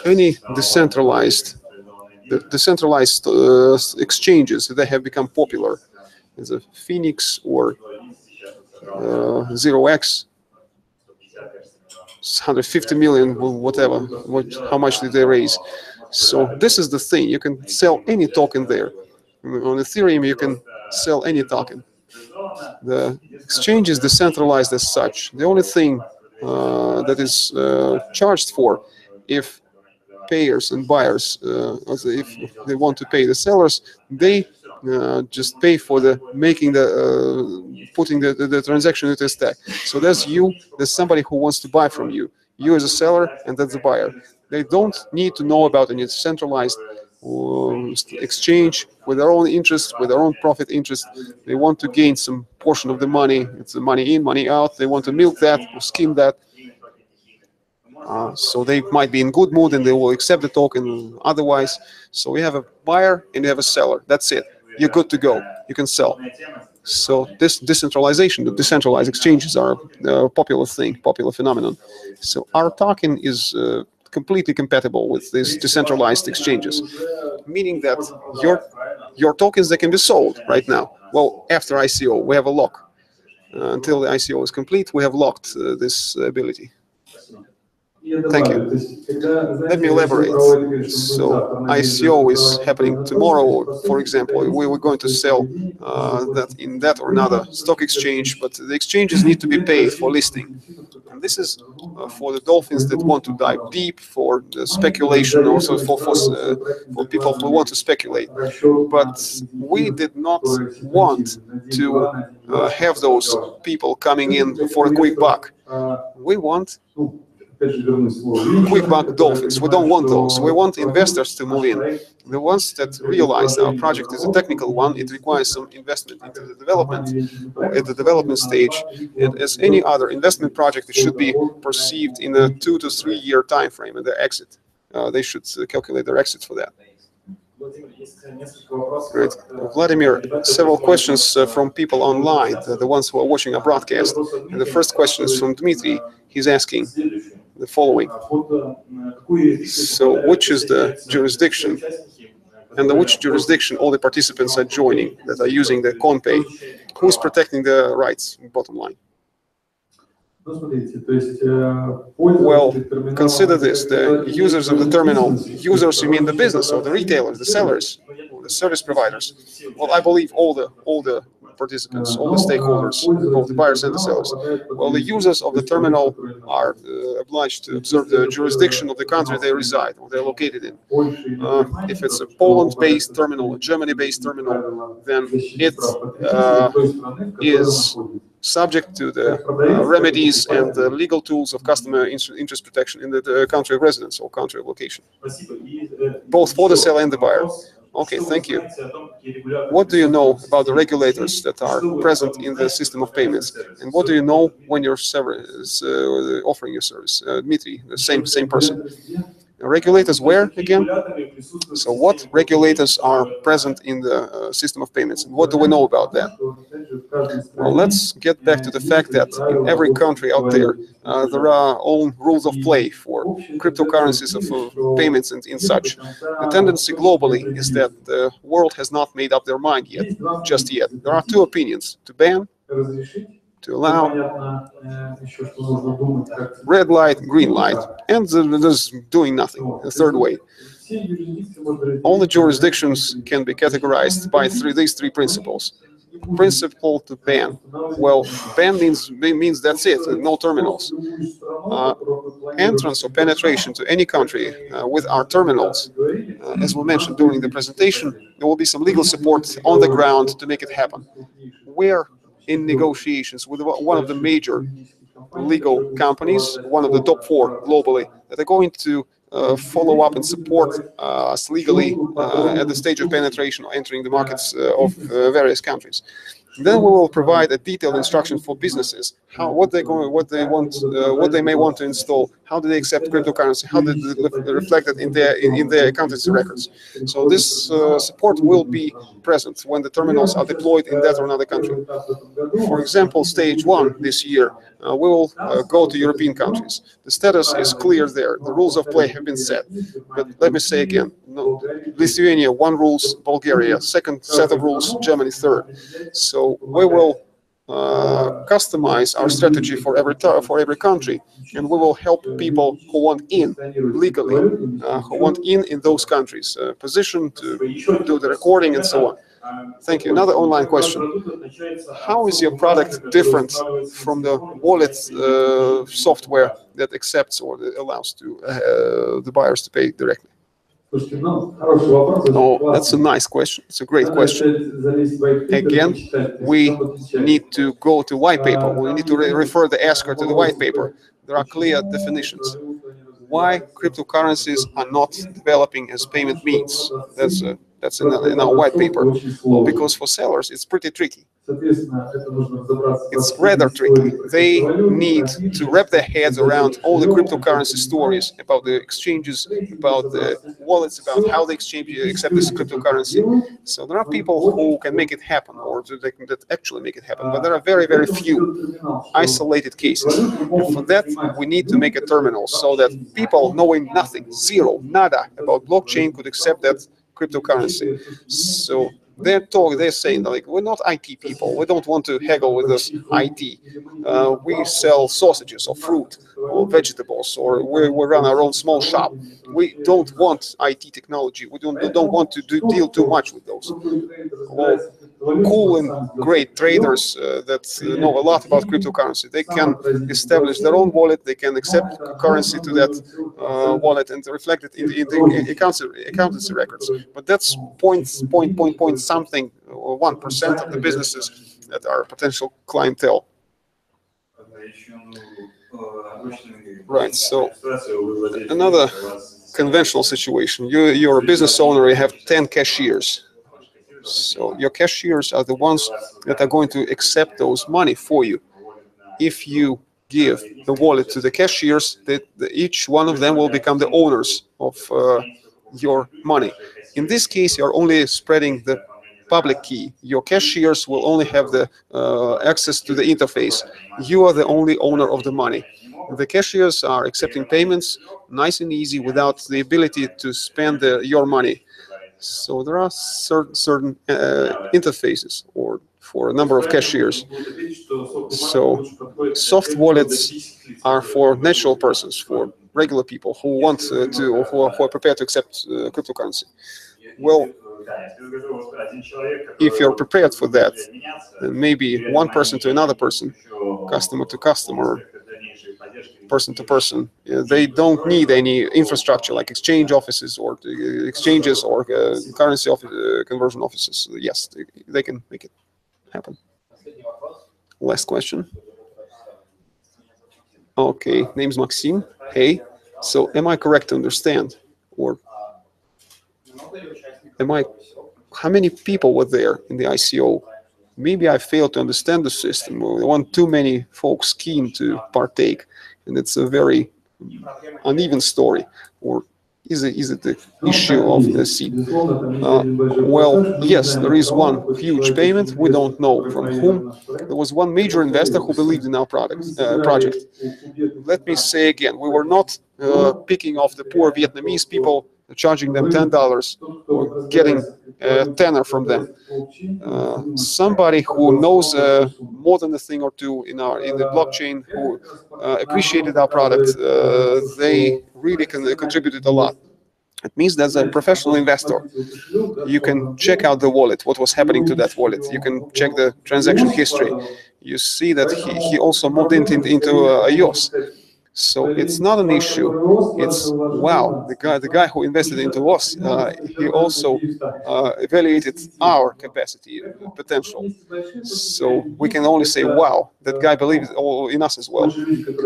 Any decentralized exchanges that have become popular, as a Phoenix or 0x, 150 million, whatever. How much did they raise? So this is the thing. You can sell any token there. On Ethereum, you can sell any token. The exchange is decentralized as such. The only thing that is charged for, if payers and buyers, if they want to pay the sellers, they just pay for the putting the transaction into a stack. So there's somebody who wants to buy from you. You as a seller, and that's the buyer. They don't need to know about any centralized exchange with their own interest, with their own profit interest. They want to gain some portion of the money. It's the money in, money out. They want to milk that or skim that. So they might be in good mood and they will accept the token otherwise. So we have a buyer and you have a seller. That's it. You're good to go. You can sell. So this decentralization, the decentralized exchanges are a popular thing, popular phenomenon. So our token is completely compatible with these decentralized exchanges, meaning that your tokens, they can be sold right now. Well, after ICO, we have a lock. Until the ICO is complete, we have locked this ability. Thank you. Let me elaborate. So ICO is happening tomorrow, for example. We were going to sell that in that or another stock exchange, but the exchanges need to be paid for listing. And this is for the dolphins that want to dive deep, for the speculation, also for people who want to speculate. But we did not want to have those people coming in for a quick buck. We want quick buck dolphins. We don't want those. We want investors to move in. The ones that realize our project is a technical one, it requires some investment into the development, or at the development stage. And as any other investment project, it should be perceived in a 2 to 3 year time frame, and their exit. They should calculate their exit for that. Great. Vladimir, several questions from people online, the ones who are watching our broadcast. And the first question is from Dmitry. He's asking the following. So, which is the jurisdiction, and which jurisdiction all the participants are joining that are using the conpay? Who is protecting the rights, bottom line? Well, consider this, the users of the terminal, users, you mean the business or the retailers, the sellers, or the service providers? Well, I believe all the participants, all the stakeholders, both the buyers and the sellers. Well, the users of the terminal are obliged to observe the jurisdiction of the country they reside or they're located in. If it's a Poland-based terminal, a Germany-based terminal, then it is subject to the remedies and the legal tools of customer interest protection in the country of residence or country of location, both for the seller and the buyer. Okay, thank you. What do you know about the regulators that are present in the system of payments? And what do you know when your server is offering your service? Dmitry, the same person. Regulators where again? So what regulators are present in the system of payments, and what do we know about that? Well, let's get back to the fact that in every country out there, there are own rules of play for cryptocurrencies of payments and such. The tendency globally is that the world has not made up their mind yet, just yet. There are two opinions: to ban, to allow, red light, green light, and there's doing nothing, the third way. All the jurisdictions can be categorized by these three principles. Principle to ban. Well, ban means that's it, no terminals. Entrance or penetration to any country with our terminals, as we mentioned during the presentation, there will be some legal support on the ground to make it happen. We're in negotiations with one of the major legal companies, one of the top 4 globally, that are going to follow up and support us legally at the stage of penetration or entering the markets of various countries. Then we will provide a detailed instruction for businesses what they may want to install, how do they accept cryptocurrency, how do they reflect it in their accountancy records. So this support will be present when the terminals are deployed in that or another country. For example, stage 1 this year, we will go to European countries. The status is clear there. The rules of play have been set. But let me say again, Lithuania, 1 rules, Bulgaria, second set of rules, Germany, third. So we will customize our strategy for every country, and we will help people who want in legally, who want in those countries, position to do the recording and so on. Thank you. Another online question. How is your product different from the wallet software that accepts or allows the buyers to pay directly? Oh, that's a nice question. It's a great question. Again, we need to go to white paper. We need to refer the asker to the white paper. There are clear definitions. Why cryptocurrencies are not developing as payment means? That's in our white paper. Well, because for sellers, it's pretty tricky. It's rather tricky. They need to wrap their heads around all the cryptocurrency stories about the exchanges, about the wallets, about how they accept this cryptocurrency. So there are people who can make it happen, or that actually make it happen, but there are very, very few isolated cases. And for that, we need to make a terminal so that people knowing nothing, zero, nada about blockchain could accept that cryptocurrency. So they're saying, like, we're not IT people. We don't want to haggle with this IT. We sell sausages or fruit or vegetables, or we run our own small shop. We don't want IT technology. We don't want to deal too much with those. Well, cool and great traders that know a lot about cryptocurrency, they can establish their own wallet. They can accept currency to that wallet and reflect it in the accountancy records. But that's point something, or 1% of the businesses that are potential clientele. Right. So another conventional situation: you're a business owner. You have 10 cashiers. So your cashiers are the ones that are going to accept those money for you. If you give the wallet to the cashiers, each one of them will become the owners of your money. In this case, you're only spreading the public key. Your cashiers will only have the access to the interface. You are the only owner of the money. The cashiers are accepting payments nice and easy without the ability to spend your money. So there are certain interfaces or for a number of cashiers. So soft wallets are for natural persons, for regular people who want who are prepared to accept cryptocurrency. Well, if you're prepared for that, then maybe one person to another person, customer to customer, person to person, they don't need any infrastructure like exchange offices or exchanges or currency conversion offices. Yes, they can make it happen. Last question. Okay, name's Maxim. Hey, so am I correct to understand, or how many people were there in the ICO? Maybe I failed to understand the system, or there weren't too many folks keen to partake, and it's a very uneven story, or is it the issue of the seed? Well, yes, there is one huge payment. We don't know from whom. There was one major investor who believed in our project. Let me say again, we were not picking off the poor Vietnamese people, charging them $10 or getting a tenner from them. Somebody who knows more than a thing or two in the blockchain, who appreciated our product, they really contributed a lot. It means there's a professional investor. You can check out the wallet, what was happening to that wallet. You can check the transaction history. You see that he also moved into iOS. So it's not an issue. It's wow, the guy who invested into us, he also evaluated our capacity, potential. So we can only say, wow, that guy believes in us as well.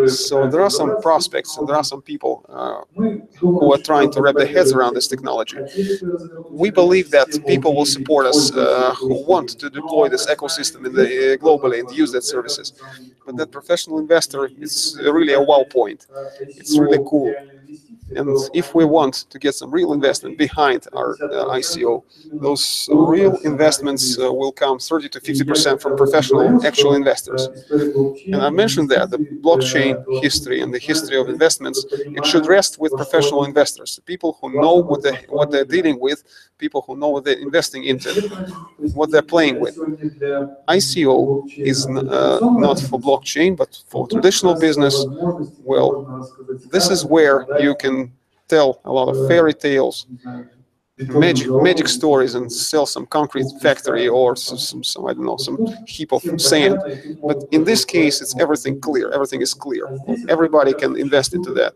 So there are some prospects and there are some people who are trying to wrap their heads around this technology. We believe that people will support us who want to deploy this ecosystem globally and use that services. But that professional investor is really a wow point. It's really cool. And if we want to get some real investment behind our ICO, those real investments will come 30 to 50% from professional actual investors. And I mentioned that the blockchain history and the history of investments, it should rest with professional investors, people who know what they're dealing with, people who know what they're investing into, what they're playing with. ICO is not for blockchain, but for traditional business. Well, this is where you can tell a lot of fairy tales, magic stories, and sell some concrete factory or some I don't know, some heap of sand. But in this case, it's everything clear. Everything is clear. Everybody can invest into that.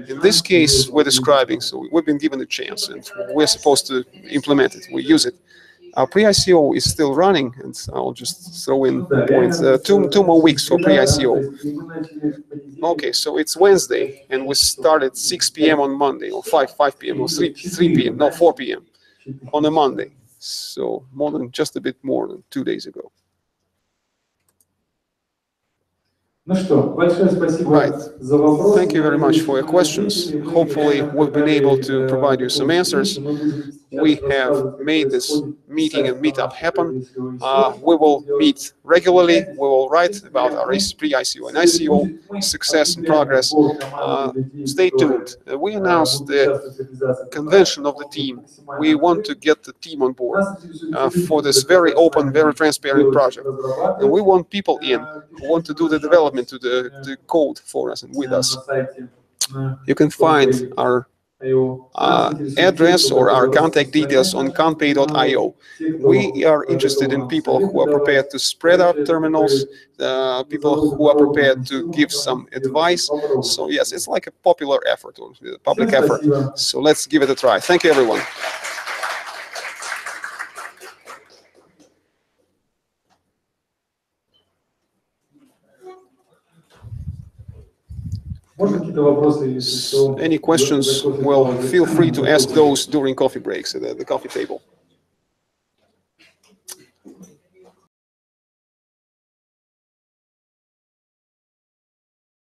In this case, we're describing, so we've been given a chance, and we're supposed to implement it. We use it. Our pre-ICO is still running, and I'll just throw in points. Two more weeks for pre-ICO. Okay, so it's Wednesday, and we start at 6 p.m. on Monday, or 5 p.m., or 3 p.m., no, 4 p.m. on a Monday. So just a bit more than 2 days ago. Right. Thank you very much for your questions. Hopefully, we've been able to provide you some answers. We have made this meeting and meetup happen. We will meet regularly. We will write about our pre-ICO and ICO success and progress. Stay tuned. We announced the convention of the team. We want to get the team on board for this very open, very transparent project. And we want people in who want to do the development to the code for us and with us. You can find our address or our contact details on conpay.io. We are interested in people who are prepared to spread out terminals, people who are prepared to give some advice. So yes, it's like a popular effort or a public effort. So let's give it a try. Thank you, everyone. Any questions? Well, feel free to ask those during coffee breaks at the coffee table.